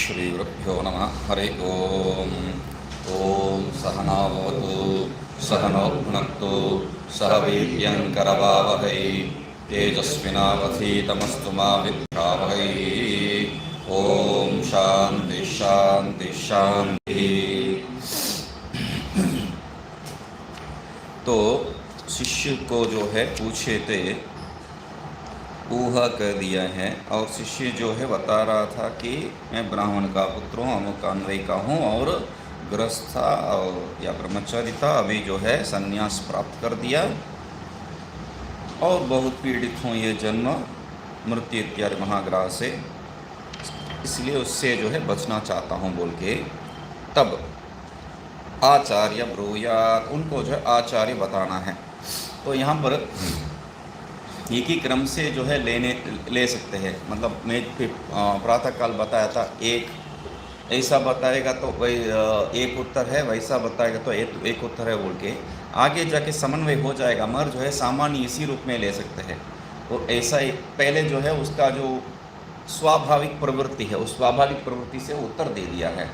श्रीगुरुभ्यो नमः। हरि ओम। ओम सहनावतु सहनौ भुनक्तु सह वीर्यङ्करवावहै तेजस्विनावधीतमस्तु मा विद्विषावहै। ओम शांति शांति शांति। तो शिष्य को जो है पूछे थे, ऊहा कर दिया है, और शिष्य जो है बता रहा था कि मैं ब्राह्मण का पुत्र हूँ, अमुक अन्वय का हूँ, और गृहस्थ था और या ब्रह्मचारी था, अभी जो है संन्यास प्राप्त कर दिया और बहुत पीड़ित हूँ ये जन्म मृत्यु इत्यादि महाग्रह से, इसलिए उससे जो है बचना चाहता हूँ बोल के तब आचार्य ब्रूयात, उनको जो है आचार्य बताना है। तो यहाँ पर एक ही क्रम से जो है ले सकते हैं। मतलब मैं प्रातःकाल बताया था, एक ऐसा बताएगा तो वही एक उत्तर है, वैसा बताएगा तो एक उत्तर है बोल के आगे जाके समन्वय हो जाएगा। मगर जो है सामान्य इसी रूप में ले सकते हैं। तो ऐसा ही पहले जो है उसका जो स्वाभाविक प्रवृत्ति है उस स्वाभाविक प्रवृत्ति से उत्तर दे दिया है।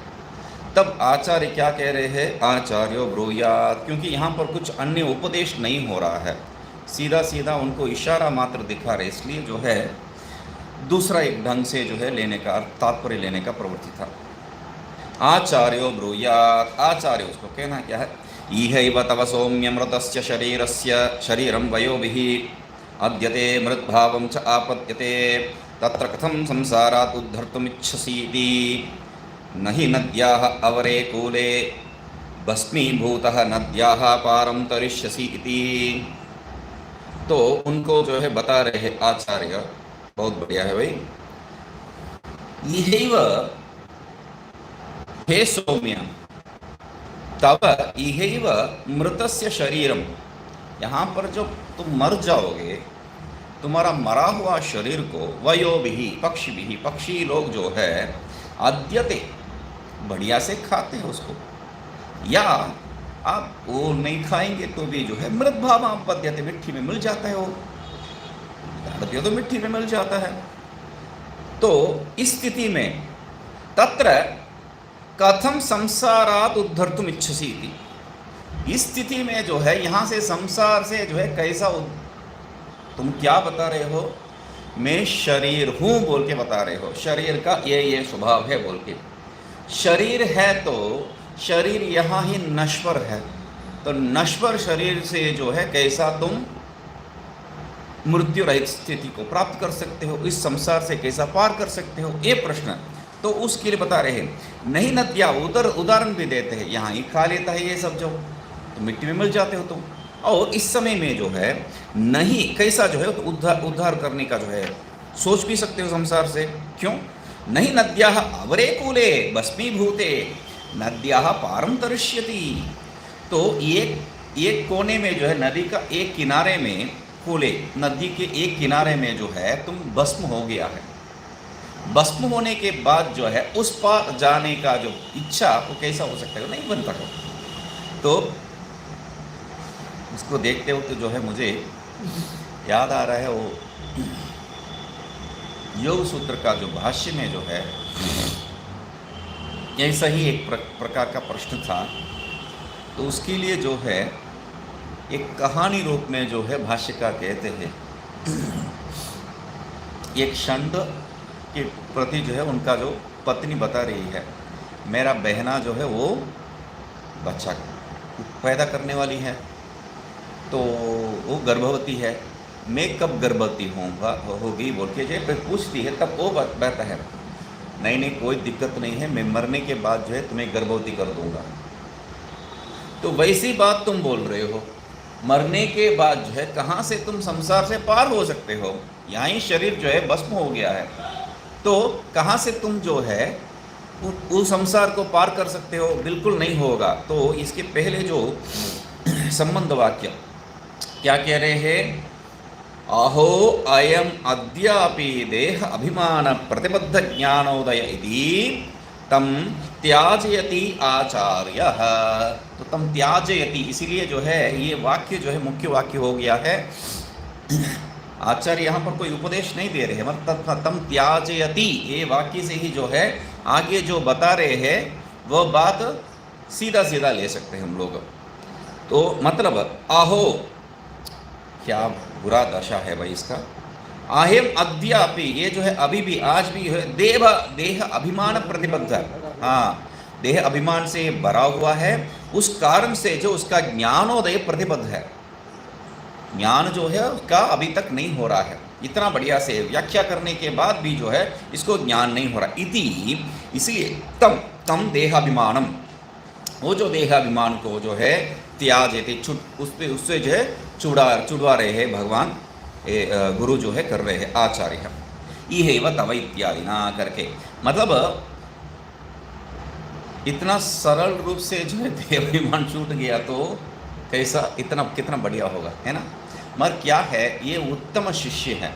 तब आचार्य क्या कह रहे हैं, आचार्यो ब्रूयात, क्योंकि यहाँ पर कुछ अन्य उपदेश नहीं हो रहा है, सीधा सीधा उनको इशारा मात्र दिखा रहे, इसलिए जो है दूसरा एक ढंग से जो है लेने का तात्पर्य लेने का प्रवृत्ति था। आचार्यो ब्रूयात, आचार्य उसको कहना क्या है, इहैव तव सौम्यमृतस्य शरीरस्य शरीरं वयोभिः अद्यते मृद्भावं च आपद्यते तत्र कथं संसारात् उद्धर्तुमिच्छसीति न हि नद्याः अवरे कूले भस्मीभूतः नद्याः पारं तरिष्यसि इति। तो उनको जो है बता रहे हैं आचार्य, बहुत बढ़िया है भाई, इहैव हे सौम्य तव इहैव मृतस्य शरीरम, यहाँ पर जो तुम मर जाओगे तुम्हारा मरा हुआ शरीर को वयोभिः पक्षिभिः, पक्षी लोग जो है अद्यते बढ़िया से खाते हैं उसको, या आप वो नहीं खाएंगे तो भी जो है मृत भाव पद्यते, मिट्टी में मिल जाता है, वो तो मिट्टी में मिल जाता है। तो इस स्थिति में तत्र कथम संसारात उद्धर्तुम इच्छसि, इस स्थिति में जो है यहाँ से संसार से जो है कैसा तुम क्या बता रहे हो, मैं शरीर हूँ बोल के बता रहे हो, शरीर का ये स्वभाव है बोल के। शरीर है तो शरीर यहाँ ही नश्वर है, तो नश्वर शरीर से जो है कैसा तुम मृत्यु रहित स्थिति को प्राप्त कर सकते हो, इस संसार से कैसा पार कर सकते हो, ये प्रश्न। तो उसके लिए बता रहे हैं, नहीं नदिया, उधर उदाहरण भी देते हैं, यहाँ ही खा लेता है ये सब, जो तो मिट्टी में मिल जाते हो तुम। और इस समय में जो है नहीं कैसा जो है तो उद्धार करने का जो है सोच भी सकते हो संसार से। क्यों, नहीं नद्याः अवरे कूले भस्मीभूते नद्याः पारं तरिष्यति। तो एक कोने में जो है नदी का एक किनारे में, कूले नदी के एक किनारे में जो है तुम भस्म हो गया है, भस्म होने के बाद जो है उस पार जाने का जो इच्छा वो कैसा हो सकता है, नहीं बनता हो। तो इसको देखते वक्त जो है मुझे याद आ रहा है वो योग सूत्र का जो भाष्य में जो है ऐसा ही एक प्रकार का प्रश्न था। तो उसके लिए जो है एक कहानी रूप में जो है भाष्यकार कहते हैं, एक षंड के प्रति जो है उनका जो पत्नी बता रही है, मेरा बहना जो है वो बच्चा पैदा करने वाली है, तो वो गर्भवती है, मैं कब गर्भवती होगी बोल के जो पूछती है, तब वो कहता है नहीं कोई दिक्कत नहीं है, मैं मरने के बाद जो है तुम्हें गर्भवती कर दूंगा। तो वैसी बात तुम बोल रहे हो, मरने के बाद जो है कहाँ से तुम संसार से पार हो सकते हो, यहाँ ही शरीर जो है भस्म हो गया है, तो कहाँ से तुम जो है उस संसार को पार कर सकते हो, बिल्कुल नहीं होगा। तो इसके पहले जो संबंध वाक्य क्या कह रहे हैं, अहो अयम अद्यापि देह अभिमान प्रतिबद्ध ज्ञानोदय इति तम त्याजयति आचार्य। तो तम त्याजयति, इसीलिए जो है ये वाक्य जो है मुख्य वाक्य हो गया है। आचार्य यहाँ पर कोई उपदेश नहीं दे रहे हैं, मतलब तम त्याजयति ये वाक्य से ही जो है आगे जो बता रहे हैं वह बात सीधा सीधा ले सकते हैं हम लोग। तो मतलब आहो, क्या बुरा दशा है भाई इसका। आहेम अद्यापि, ये जो है अभी भी, आज भी है, देह अभिमान प्रतिबद्ध है। हाँ, देह अभिमान से भरा हुआ है, उस कारण से जो उसका ज्ञानोदय प्रतिबद्ध है, ज्ञान जो है उसका अभी तक नहीं हो रहा है। इतना बढ़िया से व्याख्या करने के बाद भी जो है इसको ज्ञान नहीं हो रहा। इति, इसलिए तम तम देहाभिमानम, वो जो देहाभिमान को जो है त्याजेति, उससे जो है छुड़वा रहे हैं भगवान, गुरु जो है कर रहे हैं, आचार्य। इहेव तव इत्यादि ना करके, मतलब इतना सरल रूप से जो है देहाभिमान छूट गया तो कैसा, इतना कितना बढ़िया होगा, है ना। मगर क्या है, ये उत्तम शिष्य है,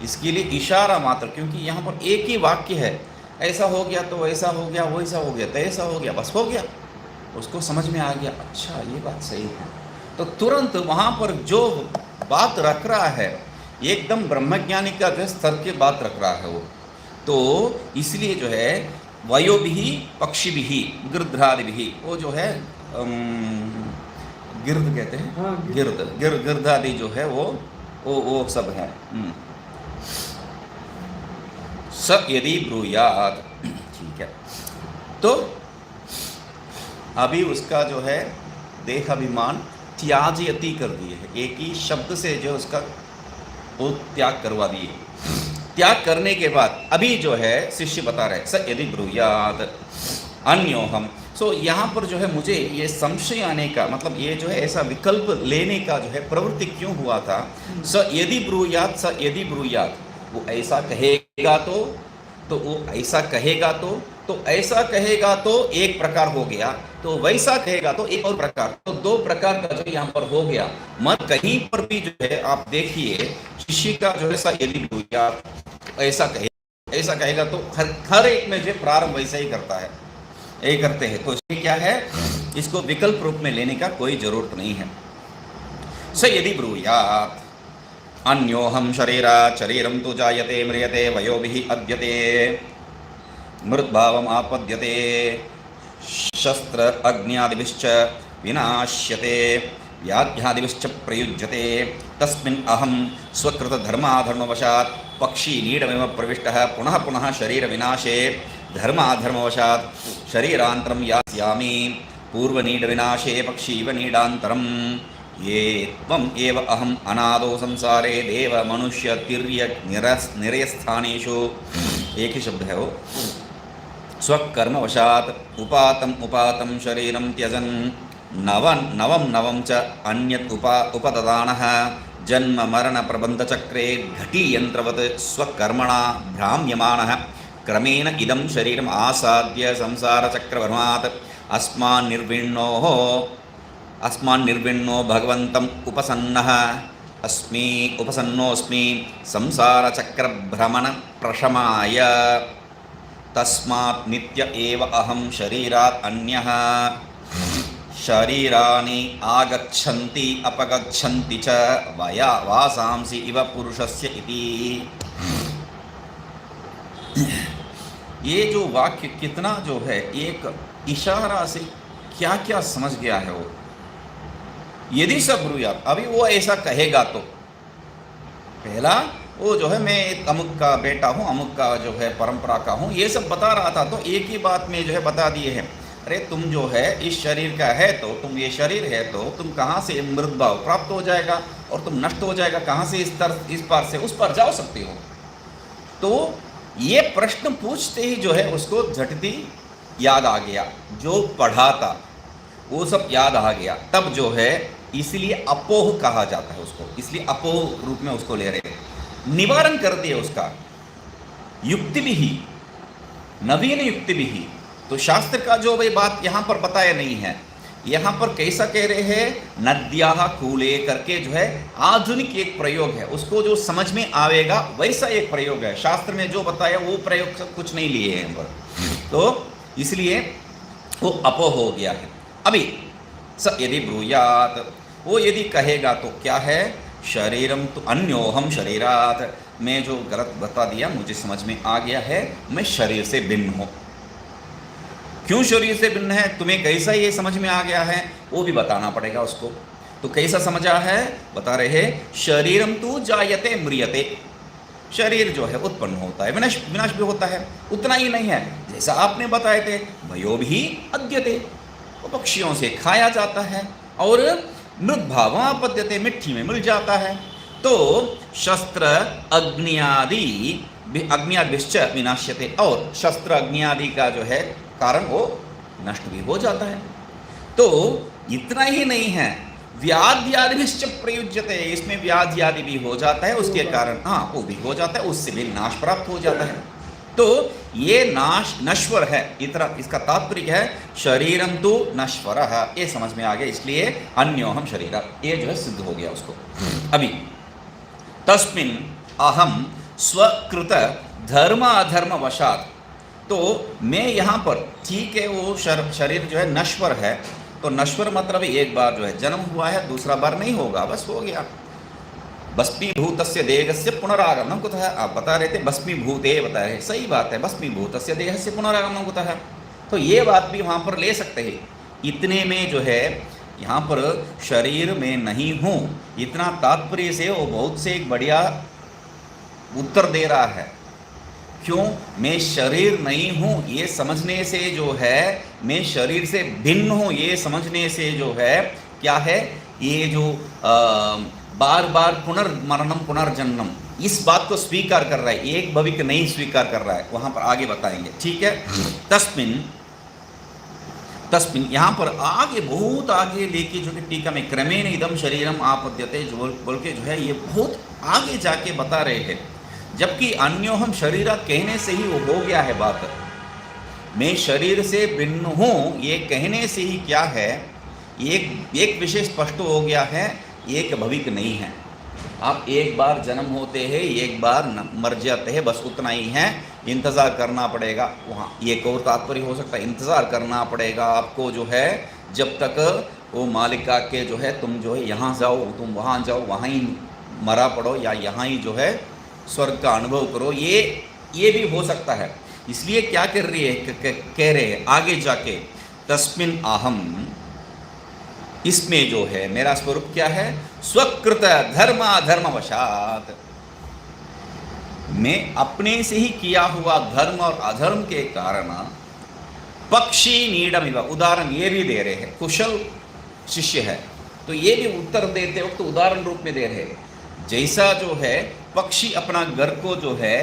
इसके लिए इशारा मात्र, क्योंकि यहाँ पर एक ही वाक्य है, ऐसा हो गया तो ऐसा हो गया, वैसा हो गया तो ऐसा हो गया, बस हो गया, उसको समझ में आ गया, अच्छा ये बात सही है। तो तुरंत वहाँ पर जो बात रख रहा है एकदम ब्रह्मज्ञानी का जो स्तर की बात रख रहा है वो। तो इसलिए जो है वयोभिः पक्षिभिः गिर्धादिभिः, वो जो है गिर्द कहते हैं, हाँ, गिर्द आदि जो है वो सब है। स यदि ब्रूयात, ठीक है। तो अभी उसका जो है देहाभिमान त्याजयति कर दिए है, एक ही शब्द से जो उसका वो त्याग करवा दिए। त्याग करने के बाद अभी जो है शिष्य बता रहे, स यदि ब्रूयात अन्योहम। सो यहाँ पर जो है मुझे ये संशय आने का मतलब, ये जो है ऐसा विकल्प लेने का जो है प्रवृत्ति क्यों हुआ था। स यदि ब्रूयात, स यदि ब्रूयात, वो ऐसा कहेगा तो वो ऐसा कहेगा तो ऐसा कहेगा तो एक प्रकार हो गया, तो वैसा कहेगा तो एक और प्रकार, तो दो प्रकार का जो यहाँ पर हो गया। मत कहीं पर भी जो है आप देखिए शिष्य का जो है सा यदि ब्रूयात, ऐसा कहेगा तो हर एक में जो प्रारंभ वैसा ही करता है, यही करते हैं। तो इसमें क्या है, इसको विकल्प रूप में लेने का कोई जरूरत नहीं है। स यदि ब्रूयात अन्योहम शरीरम तो जायते म्रियते वयोभिः अद्यते मृद्भावम आपद्यते शस्त्र अग्न्यादिभिश्च विनाश्यते व्याध्यादिभिश्च प्रयुज्यते तस्मिन् अहं स्वकृत धर्माधर्मवशात् पक्षी नीडमिव प्रविष्टः पुनः पुनः शरीर विनाशे धर्माधर्मवशात् शरीरान्तरं यास्यामि पूर्वनीड विनाशे पक्षीव नीडान्तरम् ये त्वम् एव अहम् अनादो संसारे देव मनुष्य तिर्यक निरयस्थानेषु, एक ही शब्द है वो, स्वकर्मवशात् उपातं शरीरं त्यजन् नवं च अन्यत् उपददानः जन्म मरण प्रबंध चक्रे घटी यंत्रवत् स्वकर्मणा भ्राम्यमानः क्रमेण इदं शरीरम् आसाद्य संसार चक्रवर्मात् अस्मान् निर्विण्णो भगवन्तम् उपसन्नोऽस्मि संसार चक्र भ्रमण प्रशमाय तस्मात् नित्य एव अहं शरीरात् अन्यः शरीराणि आगच्छन्ति अपगच्छन्ति च वासांसि इव पुरुषस्य इति। ये जो वाक्य कितना जो है एक इशारा से क्या क्या समझ गया है वो। यदि सब ब्रूयात, अभी वो ऐसा कहेगा तो पहला वो जो है मैं एक अमुक का बेटा हूँ, अमुक का जो है परंपरा का हूँ, ये सब बता रहा था, तो एक ही बात में जो है बता दिए हैं, अरे तुम जो है इस शरीर का है तो तुम ये शरीर है तो तुम कहाँ से मृत भाव प्राप्त हो जाएगा और तुम नष्ट हो जाएगा, कहाँ से इस पार से उस पार जा सकते हो। तो ये प्रश्न पूछते ही जो है उसको झटती याद आ गया, जो पढ़ा था वो सब याद आ गया। तब जो है इसलिए अपोह कहा जाता है उसको, इसलिए अपोह रूप में उसको ले रहे हैं। निवारण कर दिए उसका युक्ति भी ही, नवीन युक्ति भी ही। तो शास्त्र का जो भाई बात यहाँ पर बताया नहीं है, यहाँ पर कैसा कह रहे हैं, नद्याः कूले करके जो है आधुनिक एक प्रयोग है, उसको जो समझ में आवेगा वैसा एक प्रयोग है। शास्त्र में जो बताया वो प्रयोग कुछ नहीं लिए हैं पर, तो इसलिए वो अपोह हो गया है। अभी स यदि ब्रूयात, वो यदि कहेगा तो क्या है, शरीरम तो अन्योहम शरीरात, मैं जो गलत बता दिया मुझे समझ में आ गया है, मैं शरीर से भिन्न हूँ, क्यों शरीर से भिन्न है, तुम्हें कैसा ये समझ में आ गया है, वो भी बताना पड़ेगा उसको। तो कैसा समझा है, बता रहे शरीरम तु जायते म्रियते, शरीर जो है उत्पन्न होता है, विनाश विनाश भी होता है। उतना ही नहीं है, जैसा आपने बताए थे, भयो भी अद्यते, वो पक्षियों से खाया जाता है, और मृद भावापद्यते, मिट्टी में मिल जाता है। तो शस्त्र अग्नियादि अग्नियादिश्च विनाश्यते, और शस्त्र अग्नियादि का जो है कारण वो नष्ट भी हो जाता है। तो इतना ही नहीं है, व्याध्यादिश्च प्रयुज्यते, इसमें व्याध्यादि भी हो जाता है, उसके कारण हाँ वो भी हो जाता है, उससे भी नाश प्राप्त हो जाता है। तो ये नाश नश्वर है, इतना इसका तात्पर्य है शरीरम तो नश्वर, ये समझ में आ गया, इसलिए अन्योहम शरीर, ये जो है सिद्ध हो गया उसको। अभी तस्मिन् अहम स्वकृत धर्म अधर्म वशात, तो मैं यहाँ पर, ठीक है वो शरीर जो है नश्वर है, तो नश्वर मतलब एक बार जो है जन्म हुआ है, दूसरा बार नहीं होगा, बस हो गया। भस्मीभूतस्य देहस्य पुनरागमनम कुतः, आप बता रहे थे भस्मीभूते, बता रहे सही बात है, भस्मीभूतस्य देहस्य पुनरागमनम कुतः, तो ये बात भी वहाँ पर ले सकते हैं। इतने में जो है यहाँ पर शरीर में नहीं हूँ, इतना तात्पर्य से वो बहुत से एक बढ़िया उत्तर दे रहा है। क्यों, मैं शरीर नहीं हूँ ये समझने से जो है, मैं शरीर से भिन्न हूँ ये समझने से जो है क्या है, ये जो बार बार पुनर्मरणम पुनर्जन्मम, इस बात को स्वीकार कर रहा है, एक भविक नहीं स्वीकार कर रहा है, वहाँ पर आगे बताएंगे, ठीक है। तस्मिन् तस्मिन्, यहाँ पर आगे बहुत आगे लेके जो कि टीका में क्रमेण इदम शरीरम आपद्यते जो बोल के जो है ये बहुत आगे जाके बता रहे हैं, जबकि अन्योहम शरीर कहने से ही वो हो गया है बात, मैं शरीर से भिन्न हूँ ये कहने से ही क्या है, एक विषय स्पष्ट हो गया है, एक भविक नहीं है। आप एक बार जन्म होते हैं, एक बार मर जाते हैं, बस उतना ही है, इंतज़ार करना पड़ेगा। वहाँ एक और तात्पर्य हो सकता है, इंतज़ार करना पड़ेगा आपको जो है, जब तक वो मालिका के जो है तुम जो है यहाँ जाओ, तुम वहाँ जाओ, वहाँ ही मरा पड़ो, या यहाँ ही जो है स्वर्ग का अनुभव करो, ये भी हो सकता है। इसलिए क्या कर रही है, कह रहे हैं आगे जाके तस्मिन् अहम, इसमें जो है मेरा स्वरूप क्या है, स्वकृत धर्म अधर्मवशात, मैं अपने से ही किया हुआ धर्म और अधर्म के कारण पक्षी नीडमिव, उदाहरण ये भी दे रहे हैं, कुशल शिष्य है तो ये भी उत्तर देते वक्त उदाहरण रूप में दे रहे हैं। जैसा जो है पक्षी अपना घर को जो है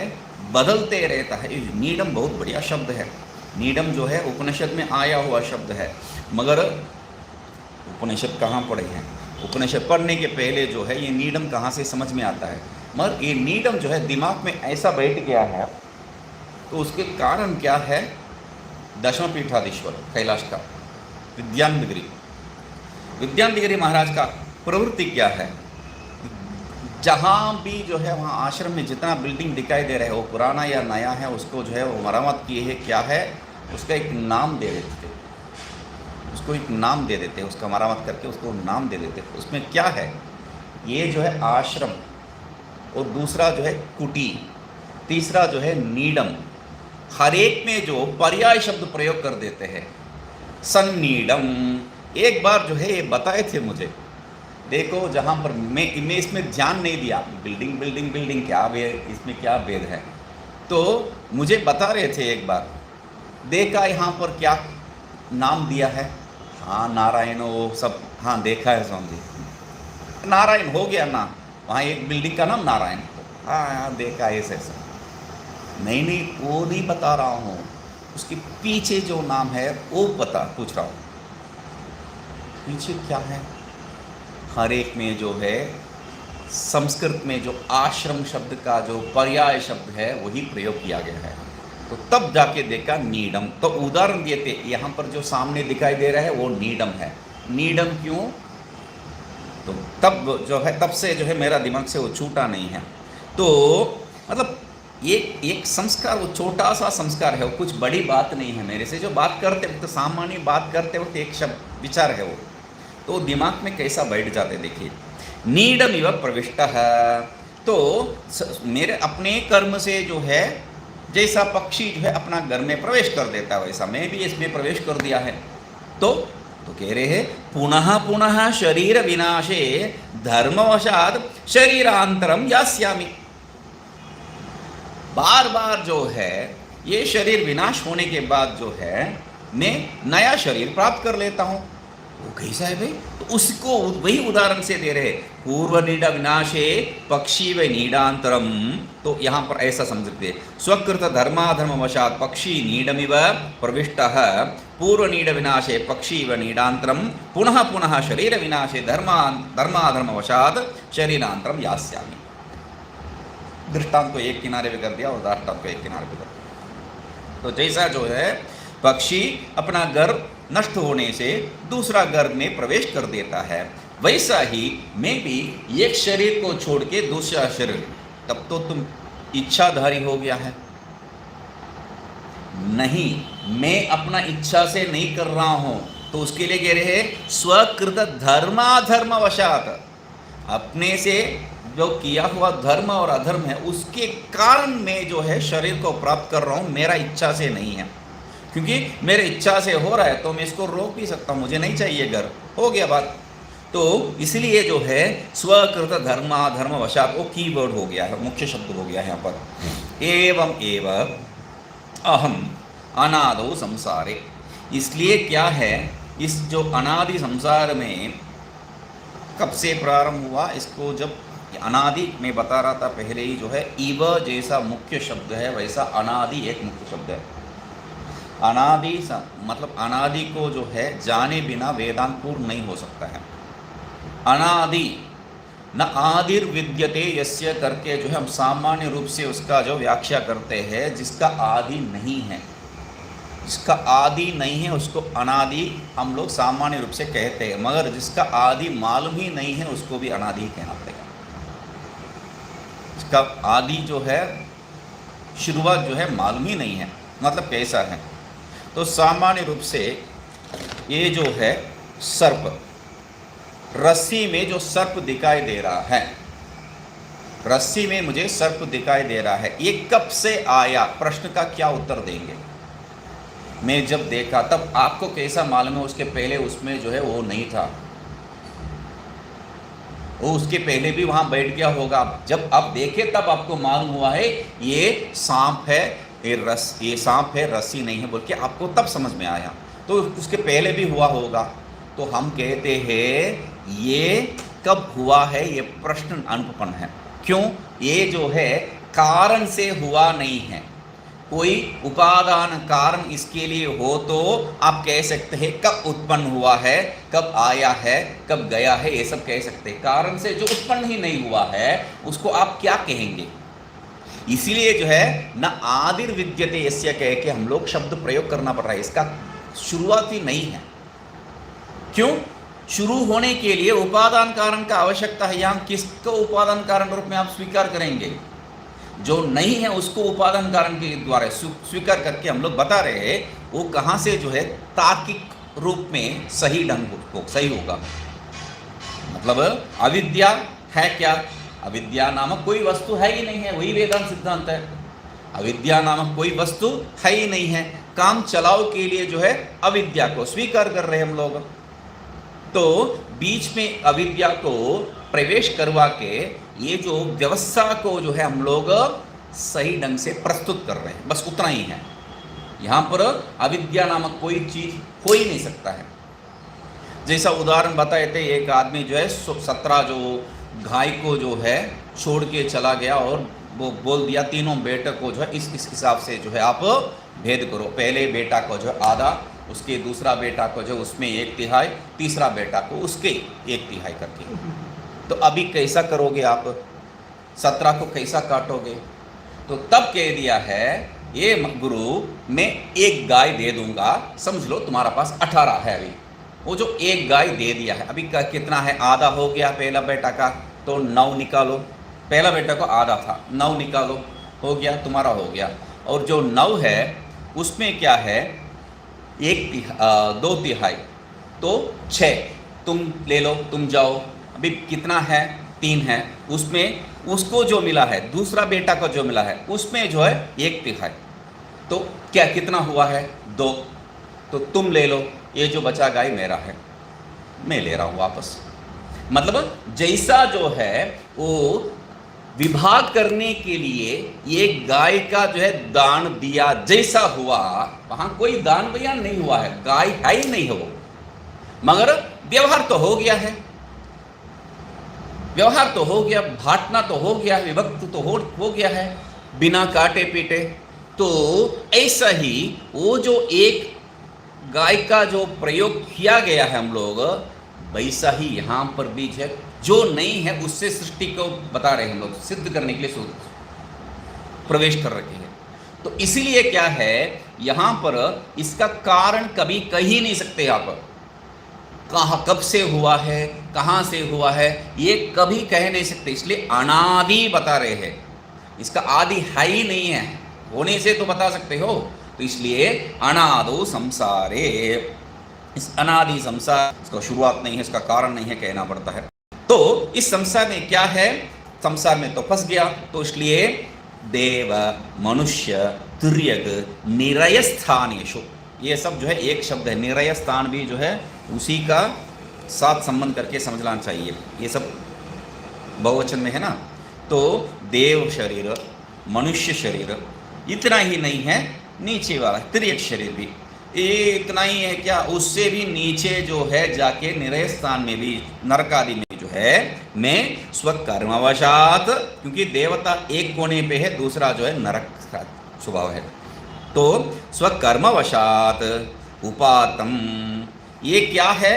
बदलते रहता है, नीडम बहुत बढ़िया शब्द है, नीडम जो है उपनिषद में आया हुआ शब्द है, मगर उपनिषद कहाँ पढ़े हैं, उपनिषद पढ़ने के पहले जो है ये नीडम कहाँ से समझ में आता है, मगर ये नीडम जो है दिमाग में ऐसा बैठ गया है, तो उसके कारण क्या है, दशम पीठाधीश्वर कैलाश का विद्यानगिरी महाराज का प्रवृत्ति क्या है, जहाँ भी जो है वहाँ आश्रम में जितना बिल्डिंग दिखाई दे रहा है वो पुराना या नया है, उसको जो है वो मरम्मत किए है, क्या है उसका एक नाम दे देते, उसको एक नाम दे देते, उसका मरम्मत करके उसको नाम दे देते। उसमें क्या है, ये जो है आश्रम, और दूसरा जो है कुटी, तीसरा जो है नीडम, हर एक में जो पर्याय शब्द प्रयोग कर देते हैं। सन्नीडम एक बार जो है ये बताए थे मुझे, देखो जहाँ पर मैं इसमें ध्यान नहीं दिया, बिल्डिंग बिल्डिंग बिल्डिंग क्या भेद, इसमें क्या भेद है, तो मुझे बता रहे थे एक बार, देखा यहाँ पर क्या नाम दिया है, हाँ नारायण वो सब, हाँ देखा है स्वामी जी, नारायण हो गया ना, वहाँ एक बिल्डिंग का नाम नारायण, हाँ देखा है ऐसा, नहीं वो नहीं बता रहा हूँ, उसके पीछे जो नाम है वो पूछ रहा हूँ, पीछे क्या है। हर एक में जो है संस्कृत में जो आश्रम शब्द का जो पर्याय शब्द है वही प्रयोग किया गया है, तो तब जाके देखा नीडम। तो उदाहरण दिए थे, यहाँ पर जो सामने दिखाई दे रहा है वो नीडम है। नीडम क्यों, तो तब जो है तब से जो है मेरा दिमाग से वो छूटा नहीं है। तो मतलब एक संस्कार, वो छोटा सा संस्कार है, वो कुछ बड़ी बात नहीं है मेरे से। जो बात करते वक्त, सामान्य बात करते वक्त एक शब्द विचार है वो, तो दिमाग में कैसा बैठ जाते देखिए। नीडम इव प्रविष्ट है, तो मेरे अपने कर्म से जो है जैसा पक्षी जो है अपना घर में प्रवेश कर देता है वैसा मैं भी इसमें प्रवेश कर दिया है। तो कह रहे हैं पुनः पुनः शरीर विनाशे धर्मवशात शरीरांतरम यास्यामि। बार बार जो है ये शरीर विनाश होने के बाद जो है मैं नया शरीर प्राप्त कर लेता हूं। वो कैसा है भाई? तो उसको वही उदाहरण से दे रहे, पूर्व नीड विनाशे पक्षी व नीडांतरम। तो यहां पर ऐसा समझते, स्वकृत धर्माधर्म वशात पक्षी नीडमिव प्रविष्टः पूर्व नीड विनाशे पक्षी व नीडांतरम पुनः पुनः शरीर विनाशे धर्माधर्म वशात शरीरांतरम यास्यामि। दृष्टांत को एक किनारे पे कर दिया और दृष्टांत को एक किनारे पे कर दिया। तो जैसा जो है पक्षी अपना घर नष्ट होने से दूसरा घर में प्रवेश कर देता है, वैसा ही मैं भी एक शरीर को छोड़ के दूसरा शरीर, तब तो तुम इच्छाधारी हो गया है। नहीं, मैं अपना इच्छा से नहीं कर रहा हूं, तो उसके लिए कह रहे हैं स्वकृत धर्माधर्म वशात, अपने से जो किया हुआ धर्म और अधर्म है उसके कारण मैं जो है शरीर को प्राप्त कर रहा हूं, मेरा इच्छा से नहीं है। क्योंकि मेरे इच्छा से हो रहा है तो मैं इसको रोक भी सकता हूं, मुझे नहीं चाहिए घर, हो गया बात। तो इसलिए जो है स्वकृत धर्माधर्म वशात वो कीवर्ड हो गया है, मुख्य शब्द हो गया है यहाँ पर। एवं एव अहम अनादो संसारे, इसलिए क्या है इस जो अनादि संसार में कब से प्रारंभ हुआ, इसको जब अनादि में बता रहा था पहले ही जो है इव जैसा मुख्य शब्द है वैसा अनादि एक मुख्य शब्द है। अनादि मतलब अनादि को जो है जाने बिना वेदांत पूर्ण नहीं हो सकता है। अनादि न आदिर विद्यते यस्य करके जो है हम सामान्य रूप से उसका जो व्याख्या करते हैं, जिसका आदि नहीं है, जिसका आदि नहीं है उसको अनादि हम लोग सामान्य रूप से कहते हैं, मगर जिसका आदि मालूम ही नहीं है उसको भी अनादि ही कहना पड़ेगा। इसका आदि जो है शुरुआत जो है मालूम ही नहीं है, मतलब कैसा है। तो सामान्य रूप से ये जो है सर्प, रस्सी में जो सर्प दिखाई दे रहा है, रस्सी में मुझे सर्प दिखाई दे रहा है, ये कब से आया, प्रश्न का क्या उत्तर देंगे। मैं जब देखा तब आपको कैसा मालूम है, उसके पहले उसमें जो है वो नहीं था, वो उसके पहले भी वहां बैठ गया होगा। जब आप देखे तब आपको मालूम हुआ है ये सांप है, ये सांप है, रस्सी नहीं है बोल के आपको तब समझ में आया। तो उसके पहले भी हुआ होगा। तो हम कहते हैं ये कब हुआ है, ये प्रश्न अनुपन्न है। क्यों? ये जो है कारण से हुआ नहीं है, कोई उपादान कारण इसके लिए हो तो आप कह सकते हैं कब उत्पन्न हुआ है, कब आया है, कब गया है, ये सब कह सकते हैं। कारण से जो उत्पन्न ही नहीं हुआ है उसको आप क्या कहेंगे। इसीलिए जो है न आदिर विद्यते यस्य कह के हम लोग शब्द प्रयोग करना पड़ रहा है, इसका शुरुआत ही नहीं है। क्यों? शुरू होने के लिए उपादान कारण का आवश्यकता है। यहाँ किसको उपादान कारण रूप में आप स्वीकार करेंगे? जो नहीं है उसको उपादान कारण के द्वारा स्वीकार करके हम लोग बता रहे हैं, वो कहाँ से जो है तार्किक रूप में सही ढंग सही होगा। मतलब अविद्या है क्या? अविद्या नामक कोई वस्तु है ही नहीं है, वही वेदांत सिद्धांत है। अविद्या नामक कोई वस्तु है ही नहीं है, काम चलाओ के लिए जो है अविद्या को स्वीकार कर रहे हैं हम लोग। तो बीच में अविद्या को प्रवेश करवा के ये जो व्यवस्था को जो है हम लोग सही ढंग से प्रस्तुत कर रहे हैं, बस उतना ही है। यहाँ पर अविद्या नामक कोई चीज हो ही नहीं सकता है। जैसा उदाहरण बताए थे, एक आदमी जो है 17 जो गाय को जो है छोड़ के चला गया और वो बोल दिया तीनों बेटे को जो है इस हिसाब से जो है आप भेद करो। पहले बेटा को जो आधा, उसके दूसरा बेटा को जो उसमें 1/3, तीसरा बेटा को उसके 1/3 करके। तो अभी कैसा करोगे आप? 17 को कैसा काटोगे? तो तब कह दिया है ये गुरु मैं एक गाय दे दूंगा, समझ लो तुम्हारा पास 18 है। अभी वो जो एक गाय दे दिया है, अभी का कितना है? आधा हो गया पहला बेटा का, तो 9 निकालो। पहला बेटा को आधा था, 9 निकालो, हो गया, तुम्हारा हो गया। और जो 9 है उसमें क्या है? 2/3 तो 6 तुम ले लो, तुम जाओ। अभी कितना है? 3 है, उसमें उसको जो मिला है, दूसरा बेटा को जो मिला है उसमें जो है 1/3, तो क्या कितना हुआ है? 2। तो तुम ले लो, ये जो बचा गाय मेरा है, मैं ले रहा हूं वापस। मतलब जैसा जो है वो विभाग करने के लिए ये गाय का जो है दान दिया जैसा हुआ, वहां कोई दान बयान नहीं हुआ है, गाय है ही नहीं है वो, मगर व्यवहार तो हो गया है, व्यवहार तो हो गया, बांटना तो हो गया, विभक्त तो हो गया है बिना काटे पीटे। तो ऐसा ही वो जो एक गाय का जो प्रयोग किया गया है हम लोग, वैसा ही यहां पर भी है, जो नहीं है उससे सृष्टि को बता रहे हैं हम लोग, सिद्ध करने के लिए प्रवेश कर रखे हैं। तो इसीलिए क्या है, यहां पर इसका कारण कभी कह ही नहीं सकते आप, कहाँ कब से हुआ है, कहाँ से हुआ है, ये कभी कह नहीं सकते, इसलिए अनादि बता रहे हैं। इसका आदि है ही नहीं है, होने से तो बता सकते हो, तो इसलिए अनादो संसारे, इस अनादि संसार, इसका शुरुआत नहीं है, इसका कारण नहीं है, कहना पड़ता है। तो इस संसार में क्या है, संसार में तो फंस गया, तो इसलिए देव मनुष्य तुर्यग निरय स्थानेषु, ये सब जो है एक शब्द है, निरय स्थान भी जो है उसी का साथ संबंध करके समझना चाहिए, ये सब बहुवचन में है ना। तो देव शरीर, मनुष्य शरीर, इतना ही नहीं है, नीचे वाला तिर्यक शरीर भी ये इतना ही है क्या, उससे भी नीचे जो है जाके निरय स्थान में भी, नरक आदि में जो है, मैं स्वकर्मवशात, क्योंकि देवता एक कोने पे है, दूसरा जो है नरक का स्वभाव है, तो स्वकर्मवशात उपातम, ये क्या है,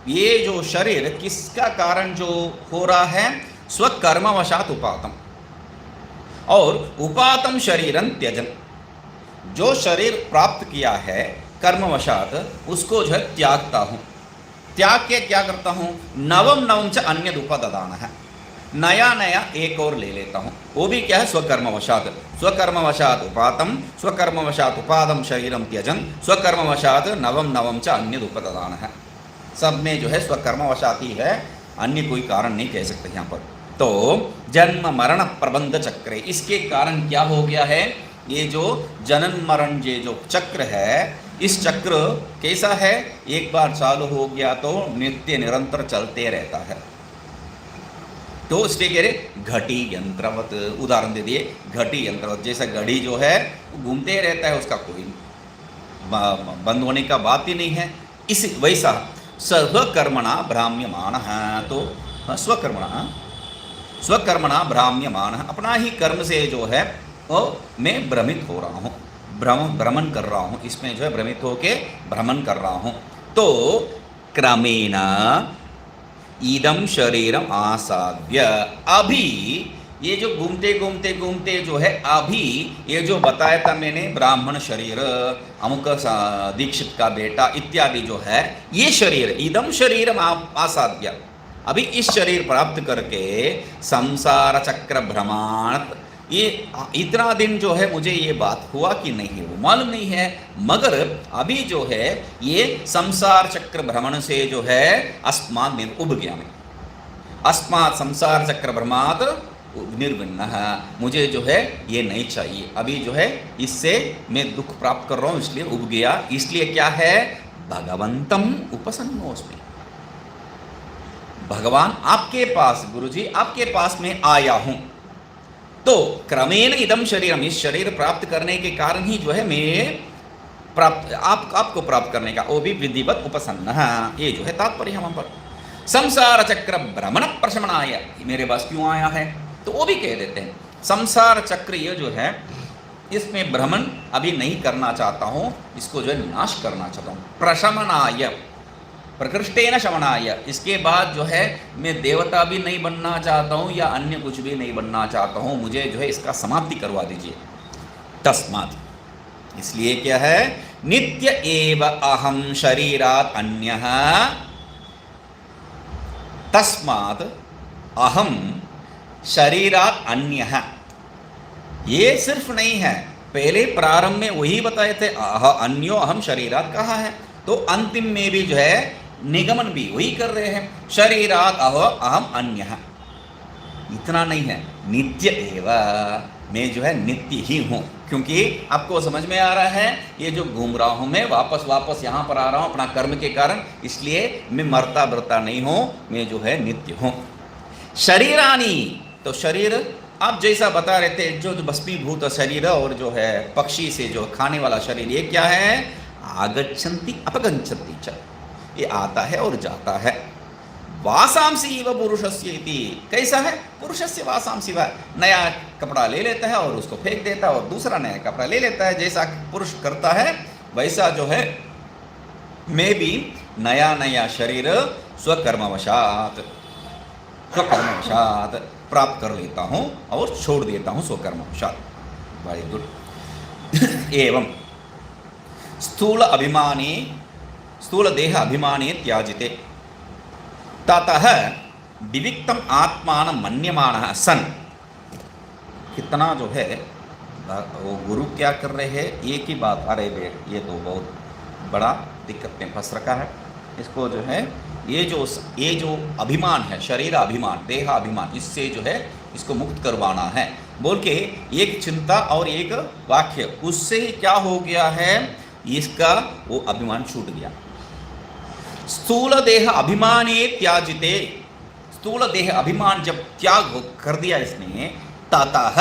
ये जो शरीर किसका कारण जो हो रहा है, स्वकर्मवशात उपातम, और उपातम शरीरं त्यजन, जो शरीर प्राप्त किया है कर्मवशात, उसको जो है त्यागता हूँ, त्याग के क्या करता हूँ, नवम नवम च अन्य उपददान है, नया नया एक और ले लेता हूँ, वो भी क्या है, स्वकर्मवशात, स्वकर्मवशात उपातम, स्वकर्मवशात उपादम शरीरम त्यजन, स्वकर्मवशात नवम नवम च अन्य उपददान है, सब में जो है स्वकर्मवशात ही है, अन्य कोई कारण नहीं कह सकते यहाँ पर। तो जन्म मरण प्रबंध चक्र, इसके कारण क्या हो गया है, ये जो जनन मरण ये जो चक्र है, इस चक्र कैसा है, एक बार चालू हो गया तो नित्य निरंतर चलते रहता है। तो इसलिए कह रहे घटी यंत्रवत, उदाहरण दे दिए, घटी यंत्रवत, जैसा घड़ी जो है घूमते रहता है, उसका कोई बंद होने का बात ही नहीं है, इस वैसा स्वकर्मणा भ्राम्यमान, तो स्वकर्मणा भ्राम्यमान, अपना ही कर्म से जो है वो मैं भ्रमित हो रहा हूँ, भ्रमण कर रहा हूँ, इसमें जो है भ्रमित होके भ्रमण कर रहा हूँ। तो क्रमेण इदम शरीरम आसाद्य, अभी ये जो घूमते घूमते घूमते जो है, अभी ये जो बताया था मैंने, ब्राह्मण शरीर, अमुक दीक्षित का बेटा इत्यादि जो है, ये शरीर इदम शरीरम आसाद्य, अभी इस शरीर प्राप्त करके संसार चक्र भ्रमण, ये इतना दिन जो है मुझे ये बात हुआ कि नहीं है वो मालूम नहीं है, मगर अभी जो है ये संसार चक्र भ्रमण से जो है अस्मात् उब गया मैं, अस्मात् संसार चक्र भ्रमात् निर्विन्न, मुझे जो है ये नहीं चाहिए, अभी जो है इससे मैं दुख प्राप्त कर रहा हूँ, इसलिए उब गया, इसलिए क्या है, भगवंतम उपसन्नोस्मि, भगवान आपके पास, गुरुजी आपके पास में आया हूं। तो क्रमेण इदम शरीरम, इस शरीर प्राप्त करने के कारण ही जो है मैं प्राप्त, आपको प्राप्त करने का, वो भी विधिवत उपसन्न, ये जो है तात्पर्य हम पर। संसार चक्र भ्रमण प्रशमनाय, मेरे पास क्यों आया है, तो वो भी कह देते हैं संसार चक्र ये जो है, इसमें भ्रमण अभी नहीं करना चाहता हूँ, इसको जो है नाश करना चाहता हूँ, प्रशमनाय प्रकृष्टेन शमनाय, इसके बाद जो है मैं देवता भी नहीं बनना चाहता हूँ या अन्य कुछ भी नहीं बनना चाहता हूँ, मुझे जो है इसका समाप्ति करवा दीजिए। तस्मात्, इसलिए क्या है, नित्य एव अहम शरीरात् अन्यः, तस्मात् अहम शरीरात् अन्यः, ये सिर्फ नहीं है, पहले प्रारंभ में वही बताए थे, अन्यो अहम शरीरात् कहा है, तो अंतिम में भी जो है निगमन भी वही कर रहे हैं, शरीरात् अहम अन्यः, इतना नहीं है, नित्य एवं, मैं जो है नित्य ही हूँ। क्योंकि आपको समझ में आ रहा है, ये जो घूम रहा हूँ मैं वापस वापस यहाँ पर आ रहा हूँ अपना कर्म के कारण, इसलिए मैं मरता बरता नहीं हूँ, मैं जो है नित्य हूँ। शरीरानी, तो शरीर आप जैसा बता रहे थे, जो भस्मीभूत शरीर और जो है पक्षी से जो खाने वाला शरीर, ये क्या है? आगच्छन्ति अपगच्छन्ति च, ये आता है और जाता है। वासांसी इव पुरुषस्य इति, कैसा है? पुरुषस्य वासांसी, वह नया कपड़ा ले लेता है और उसको फेंक देता है और दूसरा नया कपड़ा ले लेता है। जैसा पुरुष करता है वैसा जो है मैं भी नया नया शरीर स्वकर्मवशात प्राप्त कर लेता हूँ और छोड़ देता हूँ स्वकर्मवशात। Very good. एवं स्थूल देह अभिमानी त्याजिते ततः विविक्तम आत्मान मन्यमानः सन। कितना जो है वो गुरु क्या कर रहे हैं, एक ही बात, अरे बेट ये तो बहुत बड़ा दिक्कत में फंस रखा है इसको, जो है ये जो अभिमान है, शरीर अभिमान, देह अभिमान, इससे जो है इसको मुक्त करवाना है बोल के एक चिंता और एक वाक्य, उससे ही क्या हो गया है, इसका वो अभिमान छूट गया। स्थूल देह अभिमाने त्याजिते, स्थूल देह अभिमान जब त्याग कर दिया इसने, ततः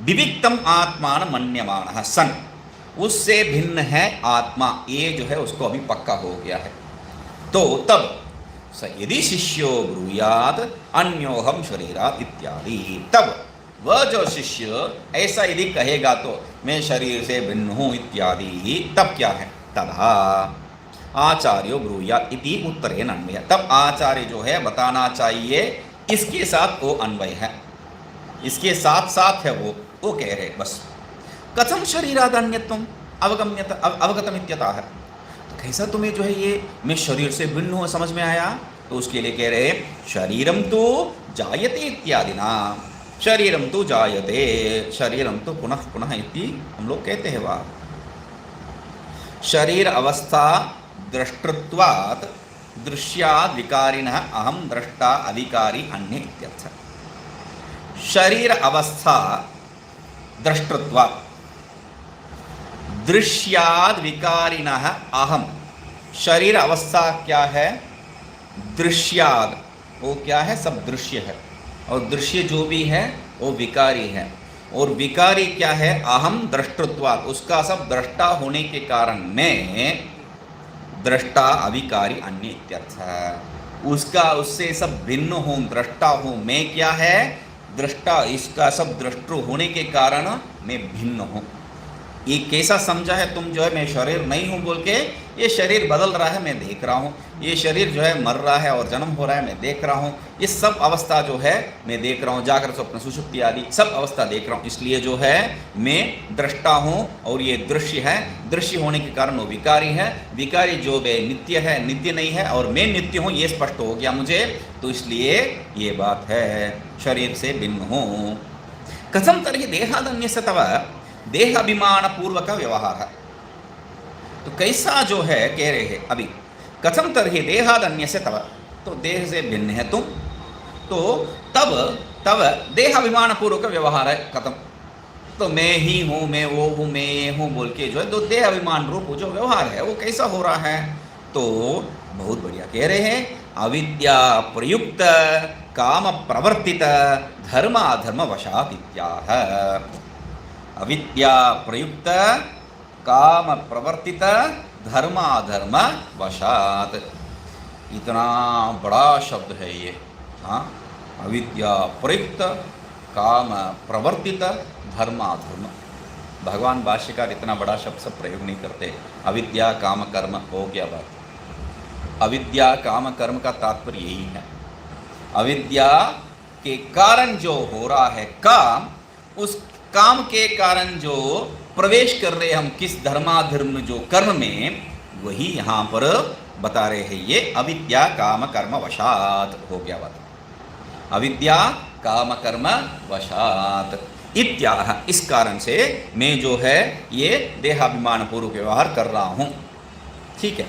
विविक्तम आत्मान मन्यमानः सन, उससे भिन्न है आत्मा, ये जो है उसको अभी पक्का हो गया है। तो तब स यदि शिष्यो ब्रूयात अन्योहम शरीरात इत्यादि, तब वह जो शिष्य ऐसा यदि कहेगा तो मैं शरीर से भिन्न हूँ इत्यादि, तब क्या है? तथा आचार्यो ब्रूयात इति उत्तरेण अन्वय, तब आचार्य जो है बताना चाहिए, इसके साथ वो अन्वय है, इसके साथ साथ है वो कह रहे बस। कथम शरीराद अन्यत्वम अवगतम इत्यतः, तो कैसा तुम्हें जो है ये मैं शरीर से भिन्न हूँ समझ में आया? तो उसके लिए कह रहे शरीरम तो जायते इत्यादि ना, शरीरम तो जायते, शरीरम तो पुनः पुनः इति हम लोग कहते हैं। वह शरीर अवस्था दृष्टत्वात् दृश्याद् विकारिणः अहम दृष्टा अधिकारी अन्य इत्यर्थ। शरीर अवस्था दृष्टत्वात् दृश्याद् विकारिणः अहम, शरीर अवस्था क्या है? दृश्याद्, वो क्या है? सब दृश्य है, और दृश्य जो भी है वो विकारी है, और विकारी क्या है? अहम दृष्टत्वात्, उसका सब दृष्टा होने के कारण मैं दृष्टा अविकारी अन्य इत्यर्थ, उसका उससे सब भिन्न हूँ, दृष्टा हूँ। मैं क्या है? दृष्टा, इसका सब दृष्टु होने के कारण मैं भिन्न हूँ। ये कैसा समझा है तुम जो है मैं शरीर नहीं हूँ बोल के? ये शरीर बदल रहा है मैं देख रहा हूँ, ये शरीर जो है मर रहा है और जन्म हो रहा है मैं देख रहा हूँ, ये सब अवस्था जो है मैं देख रहा हूँ, जाकर स्वप्न सुषुप्ति आदि सब अवस्था देख रहा हूँ, इसलिए जो है मैं दृष्टा हूँ और ये दृश्य है, दृश्य होने के कारण वो विकारी है, विकारी जो है नित्य है, नित्य नहीं है, और मैं नित्य हूँ ये स्पष्ट हो गया मुझे, तो इसलिए ये बात है शरीर से भिन्न हूँ। कथम तर्हि देहादन्यस्य तव देह अभिमान पूर्वक व्यवहार, तो कैसा जो है कह रहे हैं अभी, कथम तरहि देहाद अन्य से तब, तो देह से भिन्न है तुम, तो तब देह अभिमान पूर्वक व्यवहार है खत्म, तो मैं ही हूँ, मैं वो हूँ, मैं ये हूँ बोल के जो है तो देह अभिमान रूप जो व्यवहार है वो कैसा हो रहा है? तो बहुत बढ़िया कह रहे हैं, अविद्या प्रयुक्त काम प्रवर्तित धर्माधर्म वशात इत्याह। अविद्या प्रयुक्त काम प्रवर्तित धर्माधर्म वशात, इतना बड़ा शब्द है ये। हाँ, अविद्या प्रयुक्त काम प्रवर्तित धर्माधर्म, भगवान भाष्यकार इतना बड़ा शब्द सब प्रयोग नहीं करते। अविद्या काम कर्म हो गया बात। अविद्या काम कर्म का तात्पर्य यही है, अविद्या के कारण जो हो रहा है काम, उस काम के कारण जो प्रवेश कर रहे हम किस धर्माधर्म जो कर्म में, वही यहाँ पर बता रहे हैं ये अविद्या काम कर्म वशात हो गया बात। अविद्या काम कर्म वशात इत्याह, इस कारण से मैं जो है ये देहाभिमान पूर्वक व्यवहार कर रहा हूँ। ठीक है।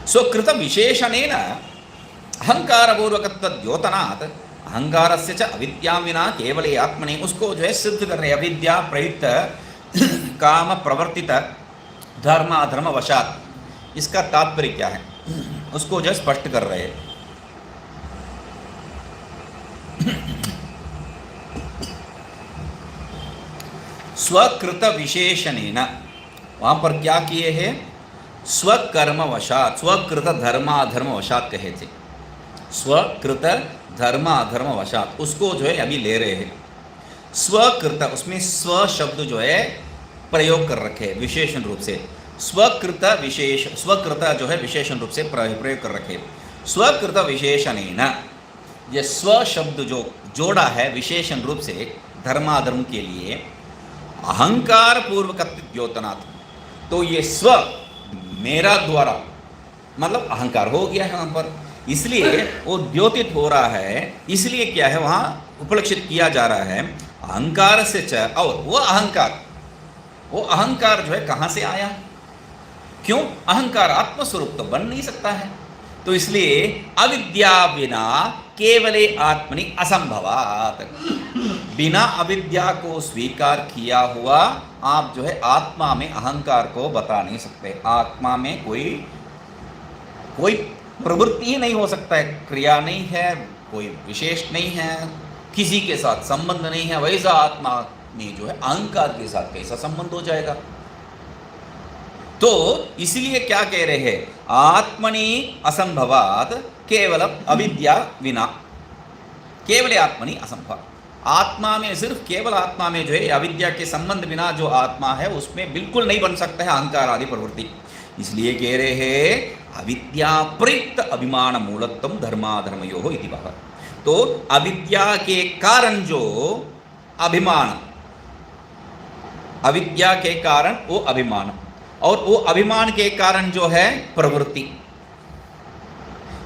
सो कृत विशेषणेन अहंकार पूर्वकत्व द्योतनात् अहंकारस्य च अविद्या विना केवले आत्मनि, उसको जो है सिद्ध कर रहे हैं। अविद्या प्रयुक्त काम प्रवर्तित धर्म अधर्म वशात, इसका तात्पर्य क्या है उसको जो स्पष्ट कर रहे हैं। स्वकृत विशेषणेन, वहां पर क्या किए हैं, स्वकर्म वशात, स्वकृत धर्माधर्म वशात कहे थे, स्वकृत धर्माधर्म वशात, उसको जो है अभी ले रहे हैं। स्वकृत, उसमें स्व शब्द जो है प्रयोग कर रखे हैं विशेषण रूप से। स्वकृत विशेष, स्वकृत जो है विशेषण रूप से प्रयोग कर रखे। स्वकृत विशेषणेन, ये स्व शब्द जो जोड़ा है विशेषण रूप से धर्माधर्म के लिए, अहंकार पूर्वक द्योतनात्, तो ये स्व मेरा द्वारा मतलब अहंकार हो गया है वहां पर, इसलिए वो द्योतित हो रहा है। इसलिए क्या है वहां उपलक्षित किया जा रहा है अहंकार से च, और वो अहंकार जो है कहां से आया, क्यों, अहंकार आत्मस्वरूप तो बन नहीं सकता है, तो इसलिए अविद्या बिना केवले आत्मनि असंभवात, बिना अविद्या को स्वीकार किया हुआ आप जो है आत्मा में अहंकार को बता नहीं सकते। आत्मा में कोई प्रवृत्ति ही नहीं हो सकता है, क्रिया नहीं है, कोई विशेष नहीं है, किसी के साथ संबंध नहीं है, वैसा आत्मा में जो है अहंकार के साथ कैसा संबंध हो जाएगा। तो इसलिए क्या कह रहे हैं, आत्मनि असंभवात केवलम अविद्या विना, केवल आत्मनि असंभव, आत्मा में सिर्फ केवल आत्मा में जो है अविद्या के संबंध बिना जो आत्मा है उसमें बिल्कुल नहीं बन सकता है अहंकार आदि प्रवृत्ति। इसलिए कह रहे हैं अविद्या प्रयुक्त अभिमान मूलत्वम धर्माधर्मयोः इति भाव। तो अविद्या के कारण जो अभिमान, अविद्या के कारण वो अभिमान, और वो अभिमान के कारण जो है प्रवृत्ति।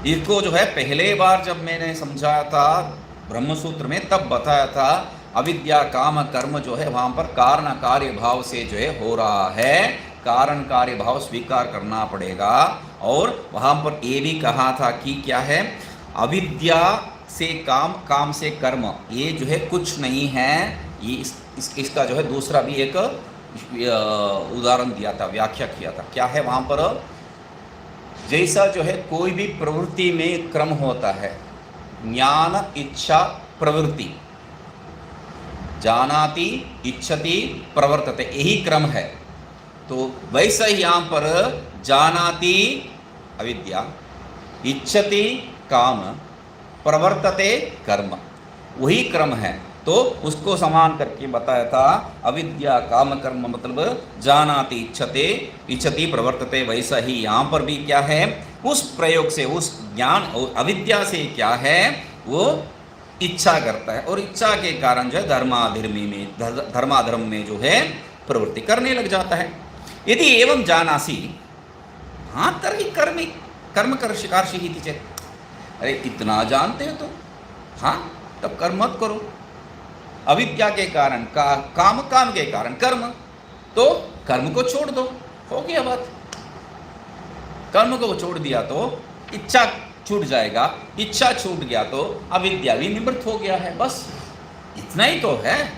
इसको जो है पहले बार जब मैंने समझाया था ब्रह्मसूत्र में तब बताया था, अविद्या काम कर्म जो है वहां पर कारण कार्य भाव से जो है हो रहा है, कारण कार्य भाव स्वीकार करना पड़ेगा। और वहां पर ये भी कहा था कि क्या है, अविद्या से काम, काम से कर्म, ये जो है कुछ नहीं है। ये इसका जो है दूसरा भी एक उदाहरण दिया था, व्याख्या किया था। क्या है वहां पर, जैसा जो है कोई भी प्रवृत्ति में क्रम होता है, ज्ञान इच्छा प्रवृत्ति, जानाति इच्छति प्रवर्तते, यही क्रम है। तो वैसा ही यहाँ पर जानाति अविद्या, इच्छति काम, प्रवर्तते कर्म, वही क्रम है। तो उसको समान करके बताया था, अविद्या काम कर्म मतलब जानाति इच्छते, इच्छति प्रवर्तते, वैसा ही यहाँ पर भी क्या है, उस प्रयोग से, उस ज्ञान और अविद्या से क्या है, वो इच्छा करता है, और इच्छा के कारण जो है धर्माधर्म में जो है प्रवृत्ति करने लग जाता है। यदि एवं जानासी हाँ तर्हि कर्म कर्षि ही चेत, अरे इतना जानते हो तो हाँ तब कर्म मत करो। अविद्या के कारण काम, काम के कारण कर्म, तो कर्म को छोड़ दो, हो गया बात। कर्म को छोड़ दिया तो इच्छा छूट जाएगा, इच्छा छूट गया तो अविद्या भी निवृत्त हो गया है, बस इतना ही तो है,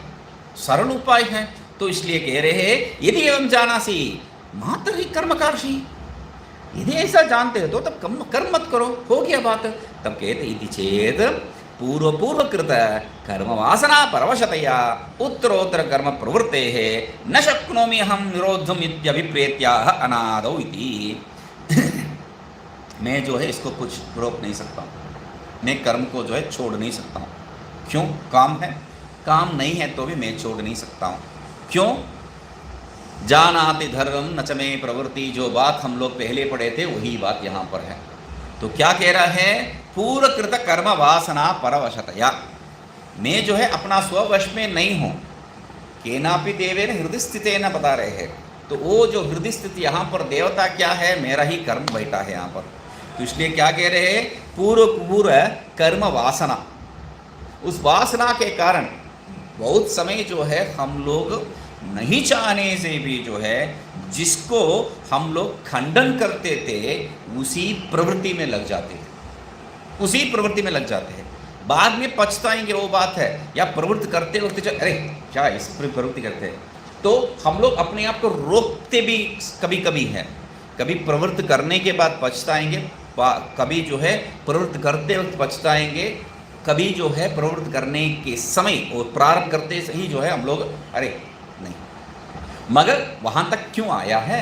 सरल उपाय है। तो इसलिए कह रहे हैं यदि एवं जानासी मात्र ही कर्म कार्षि, यदि ऐसा जानते हो तो तब कर्म मत करो, हो गया बात। तब कहते इति चेत पूर्वकृत कर्म वासना परवशतया उत्तरोत्तर कर्म प्रवृत्ते है न शक्नोमि अहम निरोधम इत्यभिप्रेत्याह अनादौ इति। मैं जो है इसको कुछ रोक नहीं सकता हूँ, मैं कर्म को जो है छोड़ नहीं सकता हूँ। क्यों, काम है, काम नहीं है तो भी मैं छोड़ नहीं सकता हूँ। क्यों, जानाति धर्मम न च मे प्रवृत्ति, जो बात हम लोग पहले पढ़े थे वही बात यहाँ पर है। तो क्या कह रहा है, पूर्वकृत कर्म वासना परवशतया, मैं जो है अपना स्ववश में नहीं हूँ। केनापि देवेन हृदय स्थितेन बता रहे हैं, तो वो जो हृदय स्थिति यहाँ पर देवता क्या है, मेरा ही कर्म बैठा है यहाँ पर। तो इसलिए क्या कह रहे हैं, पूर्व कर्म वासना, उस वासना के कारण बहुत समय जो है हम लोग नहीं चाहने से भी जो है जिसको हम लोग खंडन करते थे उसी प्रवृत्ति में लग जाते हैं, उसी प्रवृत्ति में लग जाते हैं। बाद में पछताएंगे वो बात है, या प्रवृत्ति करते वक्त अरे क्या इस पर प्रवृत्ति करते हैं, तो हम लोग अपने आप को रोकते भी कभी कभी हैं। कभी प्रवृत्ति करने के बाद पछताएंगे, कभी जो है प्रवृत्ति करते वक्त पछताएंगे, कभी जो है प्रवृत्ति करने के समय और प्रारंभ करते ही जो है हम लोग अरे नहीं। मगर वहां तक क्यों आया है?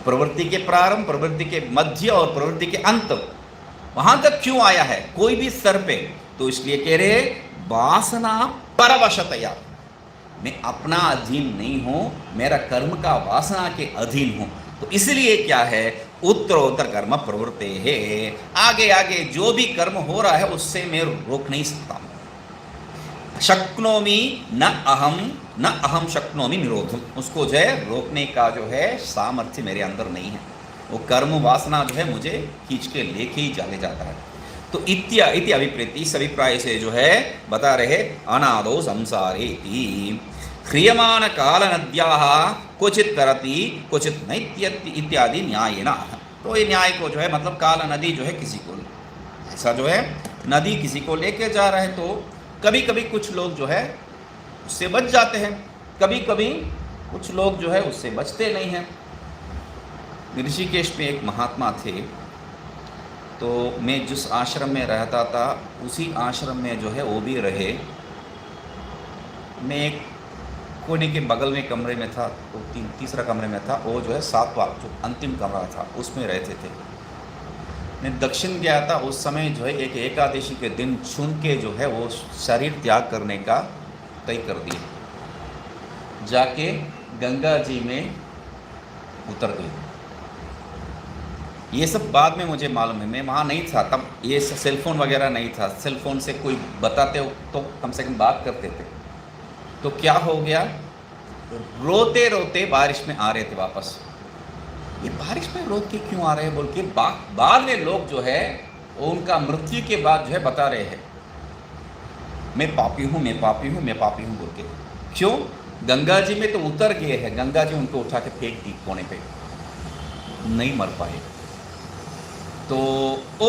प्रवृत्ति के प्रारंभ, प्रवृत्ति के मध्य और प्रवृत्ति के अंत, वहां तक क्यों आया है कोई भी स्तर पे? तो इसलिए कह रहे वासना परवशतया, मैं अपना अधीन नहीं हूं, मेरा कर्म का वासना के अधीन हूं। तो इसलिए क्या है, उत्तरोत्तर कर्म प्रवृत्ति है, आगे आगे जो भी कर्म हो रहा है उससे मैं रोक नहीं सकता हूं। शक्नोमी न अहम शक्नोमी निरोधम, उसको जो है रोकने का जो है सामर्थ्य मेरे अंदर नहीं है। वो कर्म वासना जो है मुझे खींच के लेके ही चले जाता है। तो इति अभिप्रेति, इस अभिप्राय से जो है बता रहे अनादो संसारे क्रियमाण काल नद्याः क्वचित तरति क्वचित न इत्यादि न्यायेन। तो ये न्याय को जो है मतलब काल नदी जो है किसी को ऐसा जो है नदी किसी को लेके जा रहा है, तो कभी कभी कुछ लोग जो है उससे बच जाते हैं, कभी कभी कुछ लोग जो है उससे बचते नहीं हैं। ऋषिकेश में एक महात्मा थे, तो मैं जिस आश्रम में रहता था उसी आश्रम में जो है वो भी रहे। मैं एक कोने के बगल में कमरे में था, तो तीसरा कमरे में था, वो जो है सातवां जो अंतिम कमरा था उसमें रहते थे। मैं दक्षिण गया था उस समय जो है एक एकादशी के दिन चुन के जो है वो शरीर त्याग करने का तय कर दिया, जाके गंगा जी में उतर गए। ये सब बाद में मुझे मालूम है, मैं वहाँ नहीं था तब, ये सेलफोन वगैरह नहीं था, सेलफोन से कोई बताते हो तो कम से कम बात करते थे। तो क्या हो गया, रोते रोते बारिश में आ रहे थे वापस। ये बारिश में रो के क्यों आ रहे हैं बोल के बाद में लोग जो है उनका मृत्यु के बाद जो है बता रहे हैं मैं पापी हूँ, मैं पापी हूँ, मैं पापी हूँ बोल के। क्यों? गंगा जी में तो उतर गए हैं, गंगा जी उनको उठा के फेंक दी कोने पे, नहीं मर पाए। तो वो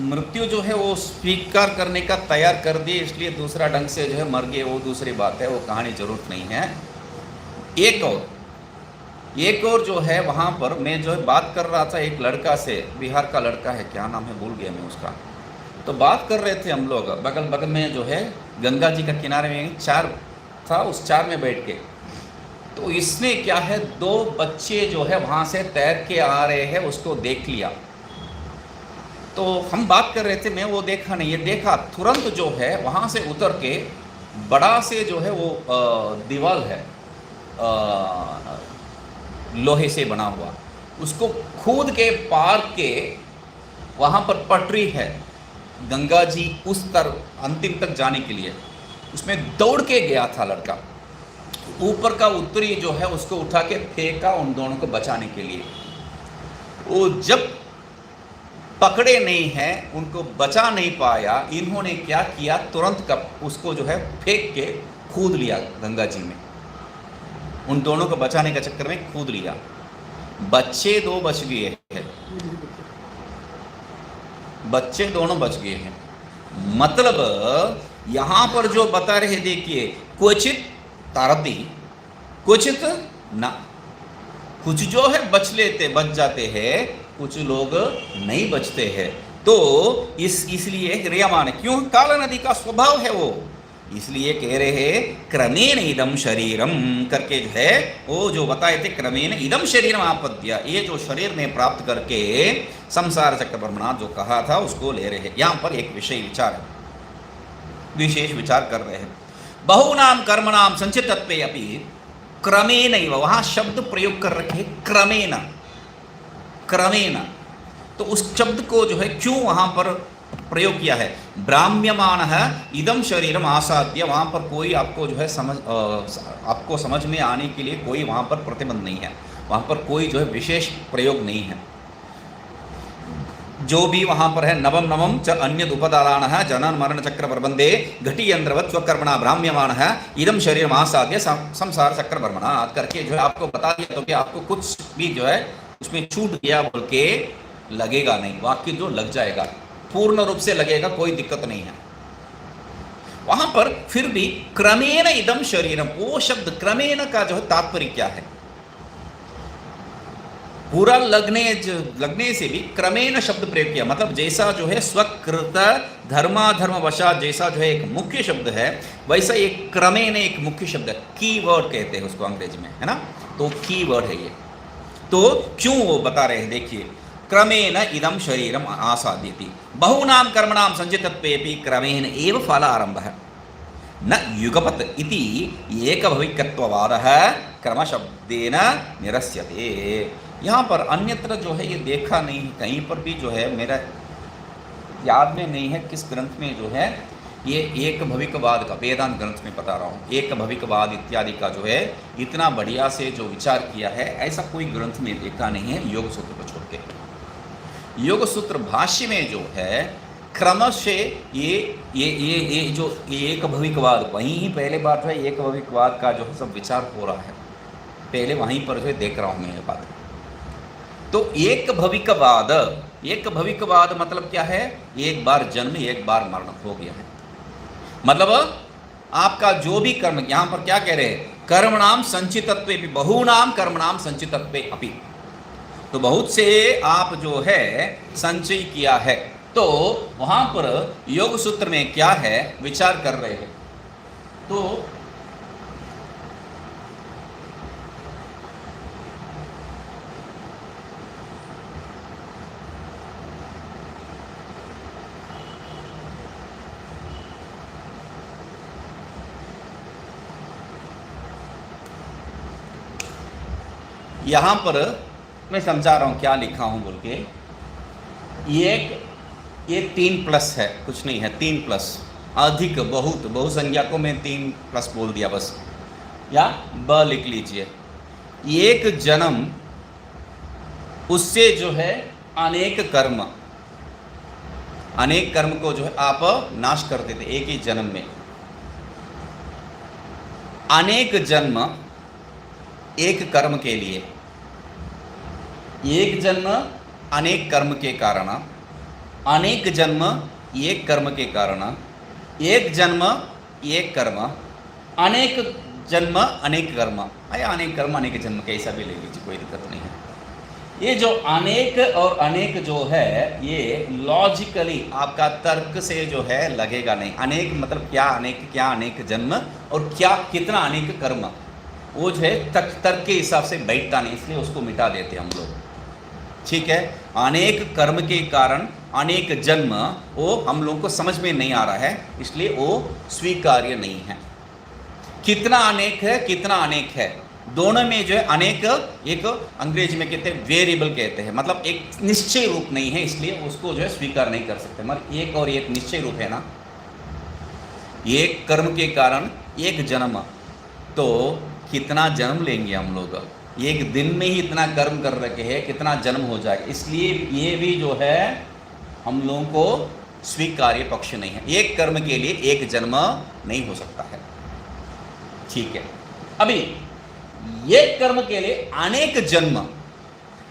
मृत्यु जो है वो स्वीकार करने का तैयार कर दिए, इसलिए दूसरा ढंग से जो है मर गए, वो दूसरी बात है, वो कहानी जरूरत नहीं है। एक और जो है वहाँ पर मैं जो है बात कर रहा था एक लड़का से, बिहार का लड़का है, क्या नाम है भूल गया मैं उसका। तो बात कर रहे थे हम लोग, बगल बगल में जो है गंगा जी का किनारे में चार था, उस चार में बैठ के। तो इसने क्या है, दो बच्चे जो है वहाँ से तैर के आ रहे हैं, उसको देख लिया। तो हम बात कर रहे थे, मैं वो देखा नहीं, ये देखा तुरंत जो है वहाँ से उतर के बड़ा से जो है वो दीवार है लोहे से बना हुआ, उसको कूद के पार के वहाँ पर पटरी है गंगा जी उस तरफ अंतिम तक जाने के लिए, उसमें दौड़ के गया था लड़का। ऊपर का उत्तरी जो है उसको उठा के फेंका उन दोनों को बचाने के लिए। वो जब पकड़े नहीं हैं, उनको बचा नहीं पाया, इन्होंने क्या किया, तुरंत उसको जो है फेंक के कूद लिया गंगा जी में, उन दोनों को बचाने का चक्कर में कूद लिया। बच्चे दो बच गए हैं, बच्चे दोनों बच गए हैं। मतलब यहां पर जो बता रहे देखिए, क्वचित तारती क्वचित ना, कुछ जो है बच जाते हैं, कुछ लोग नहीं बचते हैं। तो इसलिए क्रियमान, क्यों? काला नदी का स्वभाव है वो, इसलिए कह रहे हैं क्रमेण इदम शरीरम करके जो है वो जो बताए थे, क्रमेण इदम शरीरम आपद्य, ये जो शरीर में प्राप्त करके संसार चक्र ब्रह्मणा जो कहा था उसको ले रहे हैं। यहाँ पर एक विशेष विचार कर रहे हैं। बहुनाम कर्मणाम संचितत्वे अपि क्रमेण, वहां शब्द प्रयोग कर रखे क्रमेण, क्रमेण। तो उस शब्द को जो है क्यों वहां पर प्रयोग किया है? ब्राह्म्यमान इदम शरीरम आसाद्य, वहां पर कोई आपको जो है आपको समझ में आने के लिए कोई वहां पर प्रतिबंध नहीं है, वहां पर कोई जो है विशेष प्रयोग नहीं है। जो भी वहां पर है नवम नवम च अन्यद उपदाराण जनन मरण चक्र प्रबंधे घटी यंत्रवत् स्वकर्मणा ब्राह्म्यमान इदम शरीर आसाद्य संसार चक्र ब्रह्मणा करके जो है आपको बता दिया, तो कि आपको कुछ भी जो है उसमें छूट गया बोल के लगेगा नहीं, वाक्य जो लग जाएगा। पूर्ण रूप से लगेगा, कोई दिक्कत नहीं है। वहां पर फिर भी क्रमेण इदम शरीरम, वो शब्द क्रमेण का जो है तात्पर्य क्या है? पूरा लगने से भी क्रमेण शब्द प्रयोग किया, मतलब जैसा जो है स्वकृत धर्माधर्म वशात जैसा जो है एक मुख्य शब्द है, वैसा एक क्रमेण एक मुख्य शब्द है, की वर्ड कहते हैं उसको अंग्रेजी में, है ना? तो की वर्ड है ये। तो क्यों वो बता रहे हैं, देखिए, क्रमेण इदम शरीरम आसाद्यति बहूनां कर्मणां संचितत्वेपि क्रमेण एव फलारंभः न युगपत् इति एकभविकत्ववादः क्रमशब्देन निरस्यते। यहाँ पर अन्यत्र जो है ये देखा नहीं, कहीं पर भी जो है मेरा याद में नहीं है किस ग्रंथ में जो है ये एक भविकवाद का, वेदांत ग्रंथ में बता रहा हूँ, एक भविकवाद इत्यादि का जो है इतना बढ़िया से जो विचार किया है, ऐसा कोई ग्रंथ में देखा नहीं है योग सूत्र को छोड़ के। योग सूत्र भाष्य में जो है क्रम से ये जो एक भविकवाद, वहीं ही पहले बात जो है एक भविकवाद का जो है सब विचार हो रहा है, पहले वहीं पर जो है देख रहा हूँ मैं ये बात। तो एक भविकवाद मतलब क्या है? एक बार जन्म एक बार मरण हो गया है, मतलब आपका जो भी कर्म, यहां पर क्या कह रहे हैं? कर्मणाम संचितत्वे भी बहूनाम कर्मणाम संचितत्वे अपि, तो बहुत से आप जो है संचय किया है। तो वहां पर योग सूत्र में क्या है विचार कर रहे हैं। तो यहां पर मैं समझा रहा हूं क्या लिखा हूं बोल के। ये 3+ है, कुछ नहीं है, 3+ अधिक बहुत बहुसंज्ञकों में 3+ बोल दिया बस, या ब लिख लीजिए। एक जन्म, उससे जो है अनेक कर्म को जो है आप नाश कर देते एक ही जन्म में। अनेक जन्म एक कर्म के लिए, एक जन्म अनेक कर्म के कारण, अनेक जन्म एक कर्म के कारण, एक जन्म एक कर्म, अनेक जन्म अनेक कर्म, या अनेक कर्म अनेक जन्म, कैसा भी ले लीजिए, कोई दिक्कत नहीं है। ये जो अनेक और अनेक जो है ये लॉजिकली आपका तर्क से जो है लगेगा नहीं। अनेक मतलब क्या अनेक जन्म और क्या कितना अनेक कर्म, वो जो है तर्क के हिसाब से बैठता नहीं, इसलिए उसको मिटा देते हम लोग। ठीक है, अनेक कर्म के कारण अनेक जन्म, वो हम लोगों को समझ में नहीं आ रहा है, इसलिए वो स्वीकार्य नहीं है। कितना अनेक है कितना अनेक है, दोनों में जो है अनेक, एक अंग्रेजी में कहते हैं वेरिएबल कहते हैं, मतलब एक निश्चय रूप नहीं है, इसलिए उसको जो है स्वीकार नहीं कर सकते। मतलब एक और एक निश्चय रूप है ना, एक कर्म के कारण एक जन्म, तो कितना जन्म लेंगे हम लोग, एक दिन में ही इतना कर्म कर रखे हैं, कितना जन्म हो जाएगा, इसलिए ये भी जो है हम लोगों को स्वीकार्य पक्ष नहीं है। एक कर्म के लिए एक जन्म नहीं हो सकता है। ठीक है, अभी एक कर्म के लिए अनेक जन्म,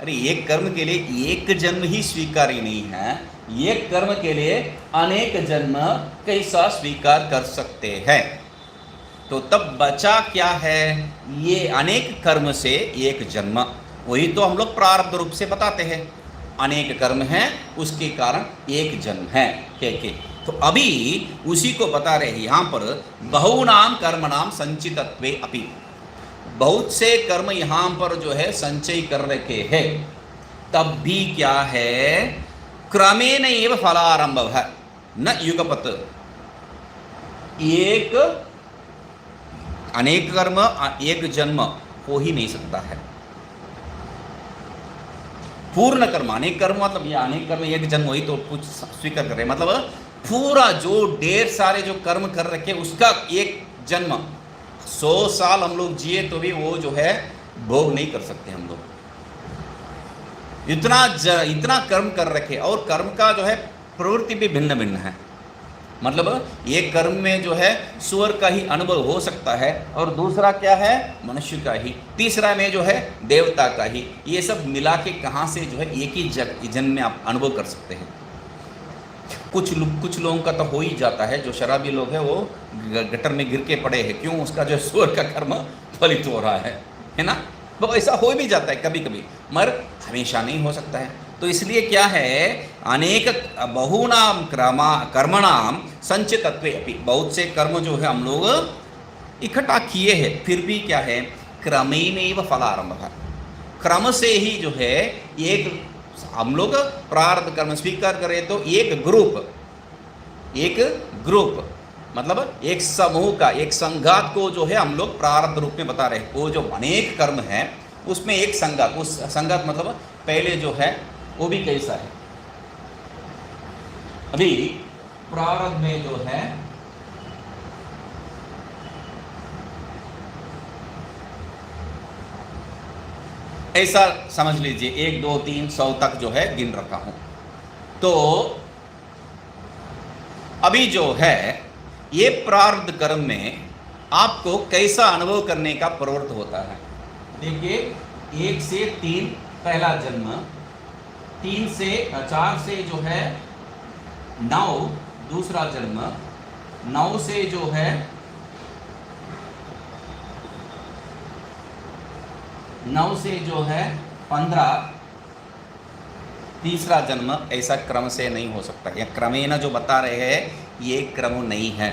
अरे एक कर्म के लिए एक जन्म ही स्वीकार्य नहीं है, एक कर्म के लिए अनेक जन्म कैसा स्वीकार कर सकते हैं? तो तब बचा क्या है? ये अनेक कर्म से एक जन्म, वही तो हम लोग प्रारब्ध रूप से बताते हैं, अनेक कर्म हैं उसके कारण एक जन्म है के। तो अभी उसी को बता रहे हैं यहाँ पर, बहूनाम कर्मणाम संचितत्वे अपि, बहुत से कर्म यहाँ पर जो है संचय कर रखे हैं, तब भी क्या है? क्रमेण एव फलारंभः न युगपत्, एक अनेक कर्म एक जन्म हो ही नहीं सकता है। पूर्ण कर्म अनेक कर्म, मतलब ये अनेक कर्म एक जन्म, वही तो कुछ स्वीकार कर रहे हैं, मतलब पूरा जो ढेर सारे जो कर्म कर रखे उसका एक जन्म, 100 साल हम लोग जिए तो भी वो जो है भोग नहीं कर सकते हम लोग, इतना कर्म कर रखे। और कर्म का जो है प्रवृत्ति भी भिन्न भिन्न है, मतलब एक कर्म में जो है सुअर का ही अनुभव हो सकता है, और दूसरा क्या है? मनुष्य का ही, तीसरा में जो है देवता का ही। ये सब मिला के कहाँ से जो है एक ही जन्म में आप अनुभव कर सकते हैं। कुछ लोगों का तो हो ही जाता है, जो शराबी लोग हैं वो गटर में गिर के पड़े हैं, क्यों? उसका जो स्वर्ग का कर्म फलित हो रहा है ना? वो ऐसा हो भी जाता है कभी कभी, मगर हमेशा नहीं हो सकता है। तो इसलिए क्या है, अनेक बहुनाम कर्मणाम संचितत्वे अपि, बहुत से कर्म जो है हम लोग इकट्ठा किए हैं, फिर भी क्या है, क्रमेणैव फलारंभ, क्रम से ही जो है एक हम लोग प्रारब्ध कर्म स्वीकार करें तो एक ग्रुप मतलब एक समूह का, एक संघात को जो है हम लोग प्रारब्ध रूप में बता रहे हैं। वो जो अनेक कर्म है उसमें एक संघात, उस संघात मतलब पहले जो है वो भी कैसा है, अभी प्रारब्ध में जो है ऐसा समझ लीजिए 1 2 3 100 तक जो है गिन रखा हूं। तो अभी जो है ये प्रारब्ध कर्म में आपको कैसा अनुभव करने का प्रवृत्त होता है। देखिए 1 से 3 पहला जन्म, 3 से 4 से जो है 9 दूसरा जन्म, 9 से जो है 9 से जो है 15 तीसरा जन्म, ऐसा क्रम से नहीं हो सकता। या क्रमेण जो बता रहे हैं ये क्रम नहीं है।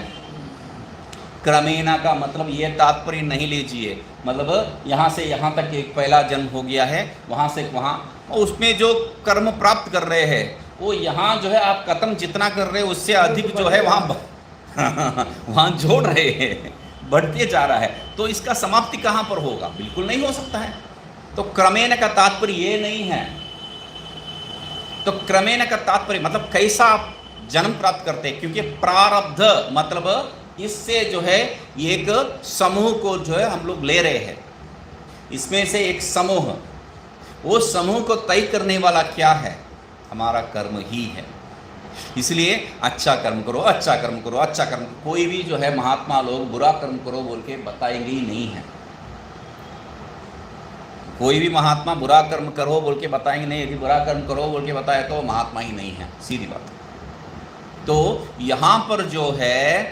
क्रमेण का मतलब ये तात्पर्य नहीं लीजिए, मतलब यहाँ से यहाँ तक एक पहला जन्म हो गया है, वहाँ से वहाँ, उसमें जो कर्म प्राप्त कर रहे हैं वो यहाँ जो है आप खत्म जितना कर रहे हैं उससे अधिक जो है वहाँ वहाँ जोड़ रहे हैं, बढ़ते जा रहा है। तो इसका समाप्ति कहाँ पर होगा? बिल्कुल नहीं हो सकता है। तो क्रमेण का तात्पर्य ये नहीं है। तो क्रमेण का तात्पर्य मतलब कैसा आप जन्म प्राप्त करते हैं, क्योंकि प्रारब्ध मतलब इससे जो है एक समूह को जो है हम लोग ले रहे हैं, इसमें से एक समूह, वो समूह को तय करने वाला क्या है? हमारा कर्म ही है। इसलिए अच्छा कर्म करो, अच्छा कर्म करो, अच्छा कर्म। कोई भी जो है महात्मा लोग बुरा कर्म करो बोल के बताएंगे ही नहीं है। कोई भी महात्मा बुरा कर्म करो बोल के बताएंगे नहीं, यदि बुरा कर्म करो बोल के बताए तो महात्मा ही नहीं है, सीधी बात। तो यहाँ पर जो है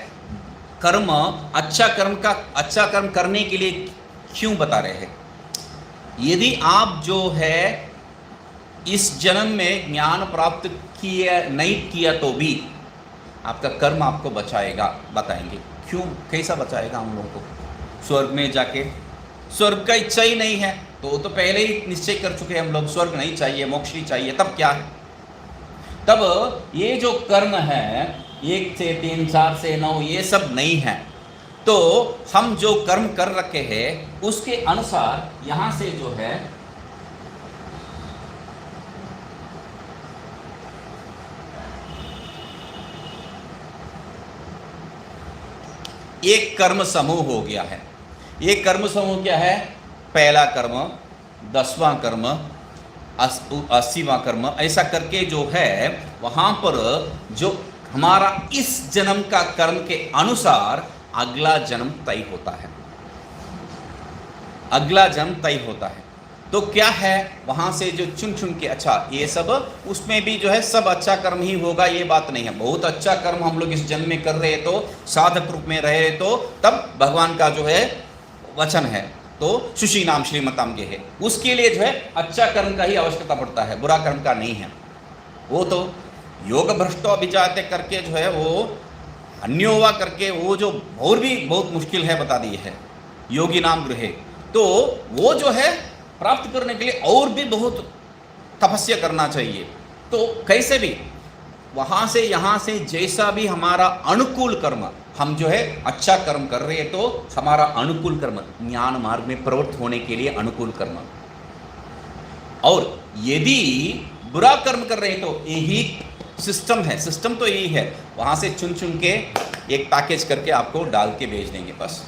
कर्म, अच्छा कर्म करने के लिए क्यों बता रहे हैं? यदि आप जो है इस जन्म में ज्ञान प्राप्त नहीं किया तो भी आपका कर्म आपको बचाएगा। बताएंगे क्यों, कैसा बचाएगा हम लोगों को? स्वर्ग में जाके, स्वर्ग का इच्छा ही नहीं है तो पहले ही निश्चय कर चुके हैं हम लोग, स्वर्ग नहीं चाहिए, मोक्ष ही चाहिए। तब क्या है? तब ये जो कर्म है 1 से 3 4 से 9 ये सब नहीं है। तो हम जो कर्म कर रखे हैं उसके अनुसार यहां से जो है एक कर्म समूह हो गया है। ये कर्म समूह क्या है? पहला कर्म, 10वां कर्म, 80वां कर्म, ऐसा करके जो है वहां पर जो हमारा इस जन्म का कर्म के अनुसार अगला जन्म तय होता है, अगला जन्म तय होता है। तो क्या है वहां से जो चुन चुन के, अच्छा ये सब उसमें भी जो है सब अच्छा कर्म ही होगा ये बात नहीं है। बहुत अच्छा कर्म हम लोग इस जन्म में कर रहे हैं तो साधक रूप में रहे तो तब भगवान का जो है वचन है तो सुशी नाम श्रीमताम के है, उसके लिए जो है अच्छा कर्म का ही आवश्यकता पड़ता है, बुरा कर्म का नहीं है। वो तो योग भ्रष्टो अभिजाते करके जो है वो अन्योवा करके वो जो और भी बहुत मुश्किल है बता दी है, योगी नाम गृहे। तो वो जो है प्राप्त करने के लिए और भी बहुत तपस्या करना चाहिए। तो कैसे भी वहाँ से यहाँ से जैसा भी हमारा अनुकूल कर्म, हम जो है अच्छा कर्म कर रहे हैं तो हमारा अनुकूल कर्म, ज्ञान मार्ग में प्रवृत्त होने के लिए अनुकूल कर्म, और यदि बुरा कर्म कर रहे हैं तो यही सिस्टम है, सिस्टम तो यही है, वहाँ से चुन चुन के एक पैकेज करके आपको डाल के भेज देंगे, बस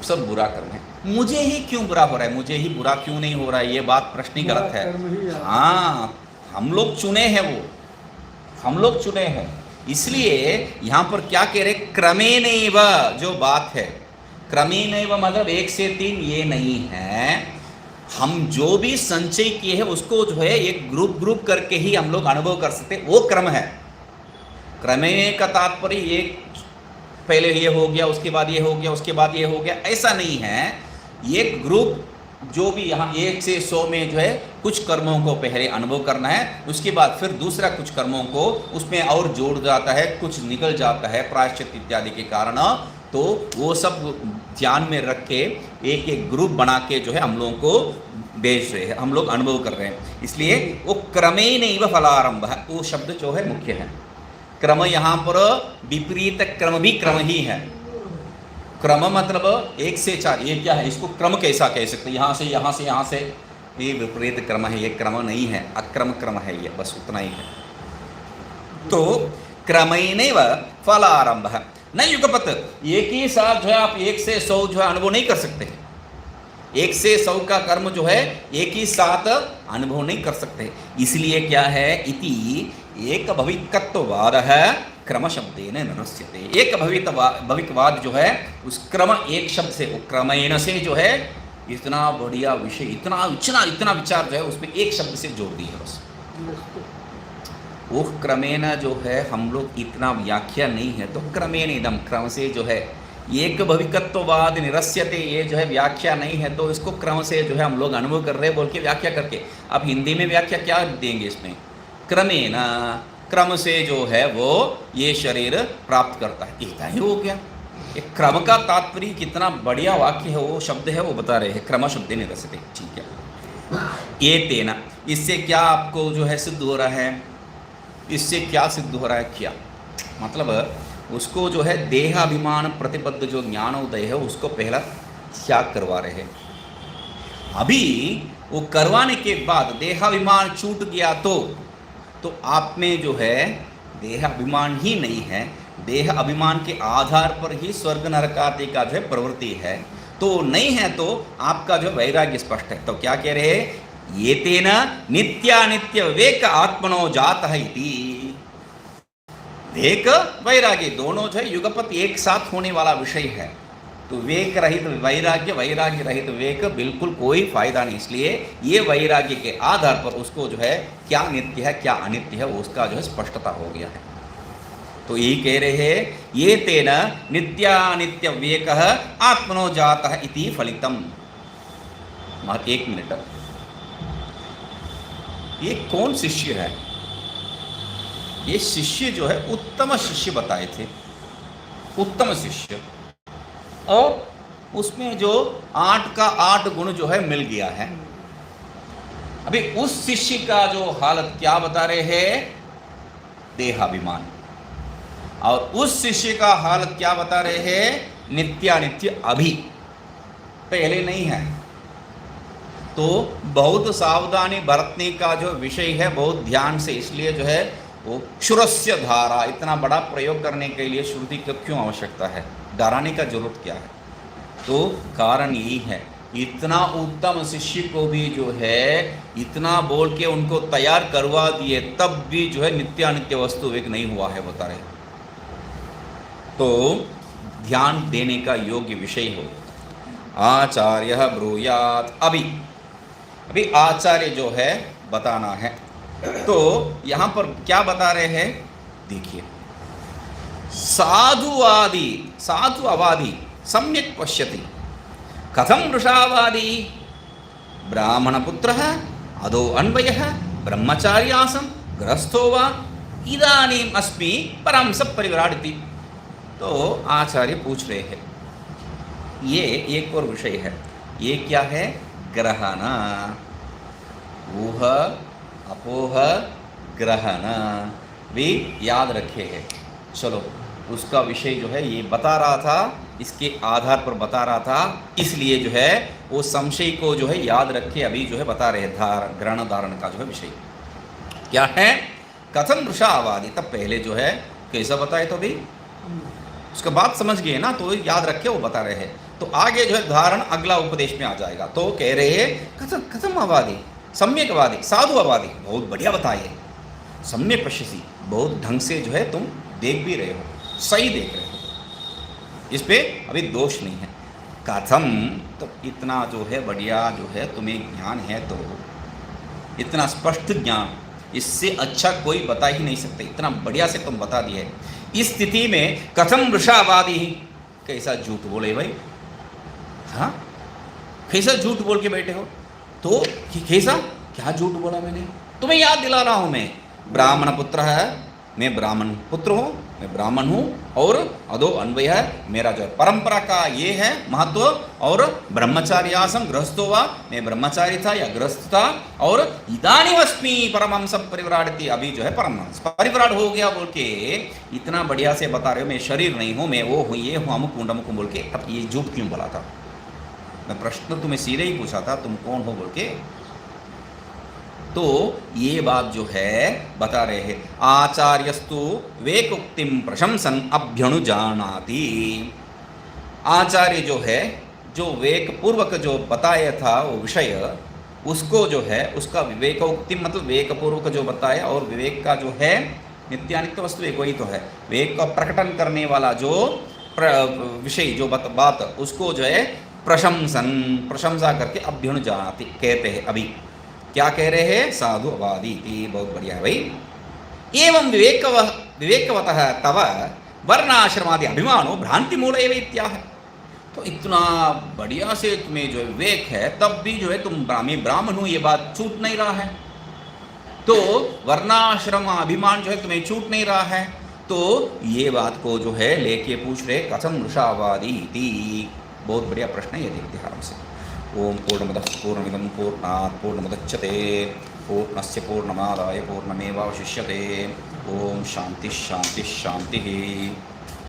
सब बुरा कर्म है। मुझे ही क्यों बुरा हो रहा है, मुझे ही बुरा क्यों नहीं हो रहा है, ये बात प्रश्न ही गलत है। हाँ, हम लोग चुने हैं, वो हम लोग चुने हैं। इसलिए यहाँ पर क्या कह रहे, क्रमेणैव जो बात है, क्रमेणैव मतलब 1 से 3 ये नहीं है, हम जो भी संचय किए हैं उसको जो है एक ग्रुप करके ही हम लोग अनुभव कर सकते, वो क्रम है। क्रमेण का तात्पर्य एक पहले ये हो गया, उसके बाद ये हो गया, उसके बाद ये हो गया, ऐसा नहीं है। एक ग्रुप जो भी यहाँ 1 से 100 में जो है कुछ कर्मों को पहले अनुभव करना है, उसके बाद फिर दूसरा कुछ कर्मों को उसमें और जोड़ जाता है, कुछ निकल जाता है प्रायश्चित इत्यादि के कारण। तो वो सब ध्यान में रख के एक एक ग्रुप बना के जो है हम लोगों को भेज रहे हैं, हम लोग अनुभव कर रहे हैं। इसलिए वो क्रमेणैव फलारंभ है, वो शब्द जो है मुख्य है। क्रम यहाँ पर विपरीत क्रम भी क्रम ही है। क्रम मतलब 1 से 4, ये क्या है, इसको क्रम कैसा कह सकते, यहाँ से यहाँ से यहाँ से, ये विपरीत क्रम है, ये क्रम नहीं है, अक्रम क्रम है, ये बस उतना ही है। तो क्रमेणैव फलारंभ है, न युगपत, एक ही साथ जो है आप 1 से 100 जो है अनुभव नहीं कर सकते। 1 से 100 का कर्म जो है एक ही साथ अनुभव नहीं कर सकते। इसलिए क्या है, इति एक भविकत्ववाद है क्रम शब्देन निरस्यते। एक भविकवाद जो है उस क्रम एक शब्द से, क्रमेण से जो है इतना बढ़िया विषय, इतना इतना इतना विचार जो है उसमें एक शब्द से जोड़ दी है बस। वो क्रमेण जो है हम लोग इतना व्याख्या नहीं है, तो क्रमेण एकदम क्रम से जो है एक भविकत्ववाद निरस्यते, ये जो है व्याख्या नहीं है, तो इसको क्रम से जो है हम लोग अनुभव कर रहे हैं बोल के व्याख्या करके। अब हिंदी में व्याख्या क्या देंगे इसमें, क्रमेण, क्रम से जो है वो ये शरीर प्राप्त करता है, इतना ही हो गया। एक क्रम का तात्पर्य कितना बढ़िया वाक्य है, वो शब्द है वो बता रहे हैं, क्रम शब्द निरस्यते। ठीक है, ये तेना, इससे क्या आपको जो है सिद्ध हो रहा है, इससे क्या सिद्ध हो रहा है, क्या मतलब उसको जो है देहाभिमान प्रतिबद्ध जो ज्ञानोदय है उसको पहला त्याग करवा रहे हैं। अभी वो करवाने के बाद देहाभिमान छूट गया तो आप में जो है देहाभिमान ही नहीं है, देह अभिमान के आधार पर ही स्वर्ग नरक आदि का जो है प्रवृत्ति है, तो नहीं है तो आपका जो वैराग्य स्पष्ट है। तो क्या कह रहे हैं, ये तेना नित्यानित्य वेक आत्मनो जात है इति। वेक वैराग्य दोनों जो है युगपत एक साथ होने वाला विषय है, तो वेक रहित वैराग्य, वैराग्य रहित वेक बिल्कुल कोई फायदा नहीं। इसलिए ये वैराग्य के आधार पर उसको जो है क्या नित्य है क्या अनित्य है उसका जो है स्पष्टता हो गया है। तो यही कह रहे हैं, ये तेन नित्यानित्य वेक आत्मनो जातः इति फलितम। 1 मिनट, ये कौन शिष्य है, ये शिष्य जो है उत्तम शिष्य बताए थे, उत्तम शिष्य, और उसमें जो 8 का 8 गुण जो है मिल गया है। अभी उस शिष्य का जो हालत क्या बता रहे हैं, देहाभिमान, और उस शिष्य का हालत क्या बता रहे हैं, नित्यानित्य अभी, पहले नहीं है। तो बहुत सावधानी बरतने का जो विषय है, बहुत ध्यान से, इसलिए जो है वो क्षुरस्य धारा, इतना बड़ा प्रयोग करने के लिए श्रुति की क्यों आवश्यकता है, डराने का जरूरत क्या है, तो कारण यही है। इतना उत्तम शिष्य को भी जो है इतना बोल के उनको तैयार करवा दिए, तब भी जो है नित्यानित्य वस्तु एक नहीं हुआ है बता रहे। तो ध्यान देने का योग्य विषय हो। आचार्य ब्रूयात, अभी आचार्य जो है बताना है। तो यहाँ पर क्या बता रहे हैं, देखिए, साधु अवादी सम्यक पश्यति, कथम वृषावादी ब्राह्मणपुत्रः अधो अन्वयः ब्रह्मचारी आसम गृहस्थो वा इदानीम अस्मि परम सब परिव्राडिति। तो आचार्य पूछ रहे हैं, ये एक और विषय है, ये क्या है, ग्रहण, ऊह अपोह ग्रहण भी याद रखे हैं। चलो, उसका विषय जो है ये बता रहा था, इसके आधार पर बता रहा था, इसलिए जो है वो संशय को जो है याद रखे अभी जो है बता रहे ग्रहण धारण का जो है विषय क्या है, कथम वृषा आवादी। तब पहले जो है कैसा बताए, तो अभी उसका बात समझ गए ना, तो याद रखे वो बता रहे हैं। तो आगे जो है धारण अगला उपदेश में आ जाएगा। तो कह रहे हैं कथम आवादी, सम्यक आवादी, साधु आवादी, बहुत बढ़िया बताइए, सम्यक पश्यसी, बहुत ढंग से जो है तुम देख भी रहे हो, सही देख रहे हो, इस पे अभी दोष नहीं है। कथम, तो इतना जो है बढ़िया जो है तुम्हें ज्ञान है, तो इतना स्पष्ट ज्ञान इससे अच्छा कोई बता ही नहीं सकता, इतना बढ़िया से तुम बता दिए। इस स्थिति में कथम वृषावादी, कैसा झूठ बोले भाई, हाँ कैसा झूठ बोल के बैठे हो, तो कैसा क्या झूठ बोला मैंने, तुम्हें याद दिला रहा हूं मैं ब्राह्मण पुत्र है, मैं ब्राह्मण पुत्र हूँ, मैं ब्राह्मण हूँ, और अदो अन्वय है मेरा जो है परंपरा का ये है महत्व, और ब्रह्मचारी आसम गृहस्थो वा, मैं ब्रह्मचारी था या गृहस्थ था, और इदानीमस्मि परमहंस परिव्राजति, अभी जो है परमहंस परिव्राट हो गया बोल के इतना बढ़िया से बता रहे हो, मैं शरीर नहीं हूँ, मैं वो हूँ, ये हूँ, अमुक अमुक बोल के। अब ये झूठ क्यों बोला था, मैं प्रश्न तुम्हें सीधे ही पूछा था तुम कौन हो बोल के, तो ये बात जो है बता रहे हैं। आचार्यस्तु वेकोक्तिम प्रशंसन अभ्यनुजानाति, आचार्य जो है जो वेक पूर्वक जो बताया था वो विषय, उसको जो है उसका विवेकोक्ति मतलब वेक पूर्वक जो बताया, और विवेक का जो है नित्यानित्य वस्तु एक वही तो है, वेक का प्रकटन करने वाला जो विषय जो बात उसको जो है प्रशंसन प्रशंसा करके अभ्यनुजानाति कहते हैं। अभी क्या कह रहे हैं, साधु अवादी, बहुत बढ़िया है भाई। एवं विवेकवतः तव वर्णाश्रमादि अभिमानो भ्रांति मूल एव इत्याह, तो इतना बढ़िया से तुम्हें जो विवेक है तब भी जो है तुम ब्राह्मण हो ये बात छूट नहीं रहा है, तो वर्णाश्रम अभिमान जो है तुम्हें छूट नहीं रहा है, तो ये बात को जो है लेके पूछ रहे कथम वृषावादी इति, बहुत बढ़िया प्रश्न है ये, देखते आराम से। ओम पूर्णमदः पूर्णमिदं पूर्णात् पूर्णमुदच्यते पूर्णस्य पूर्णमादाय पूर्णमेवावशिष्यते। ओम शांति शांति शांति।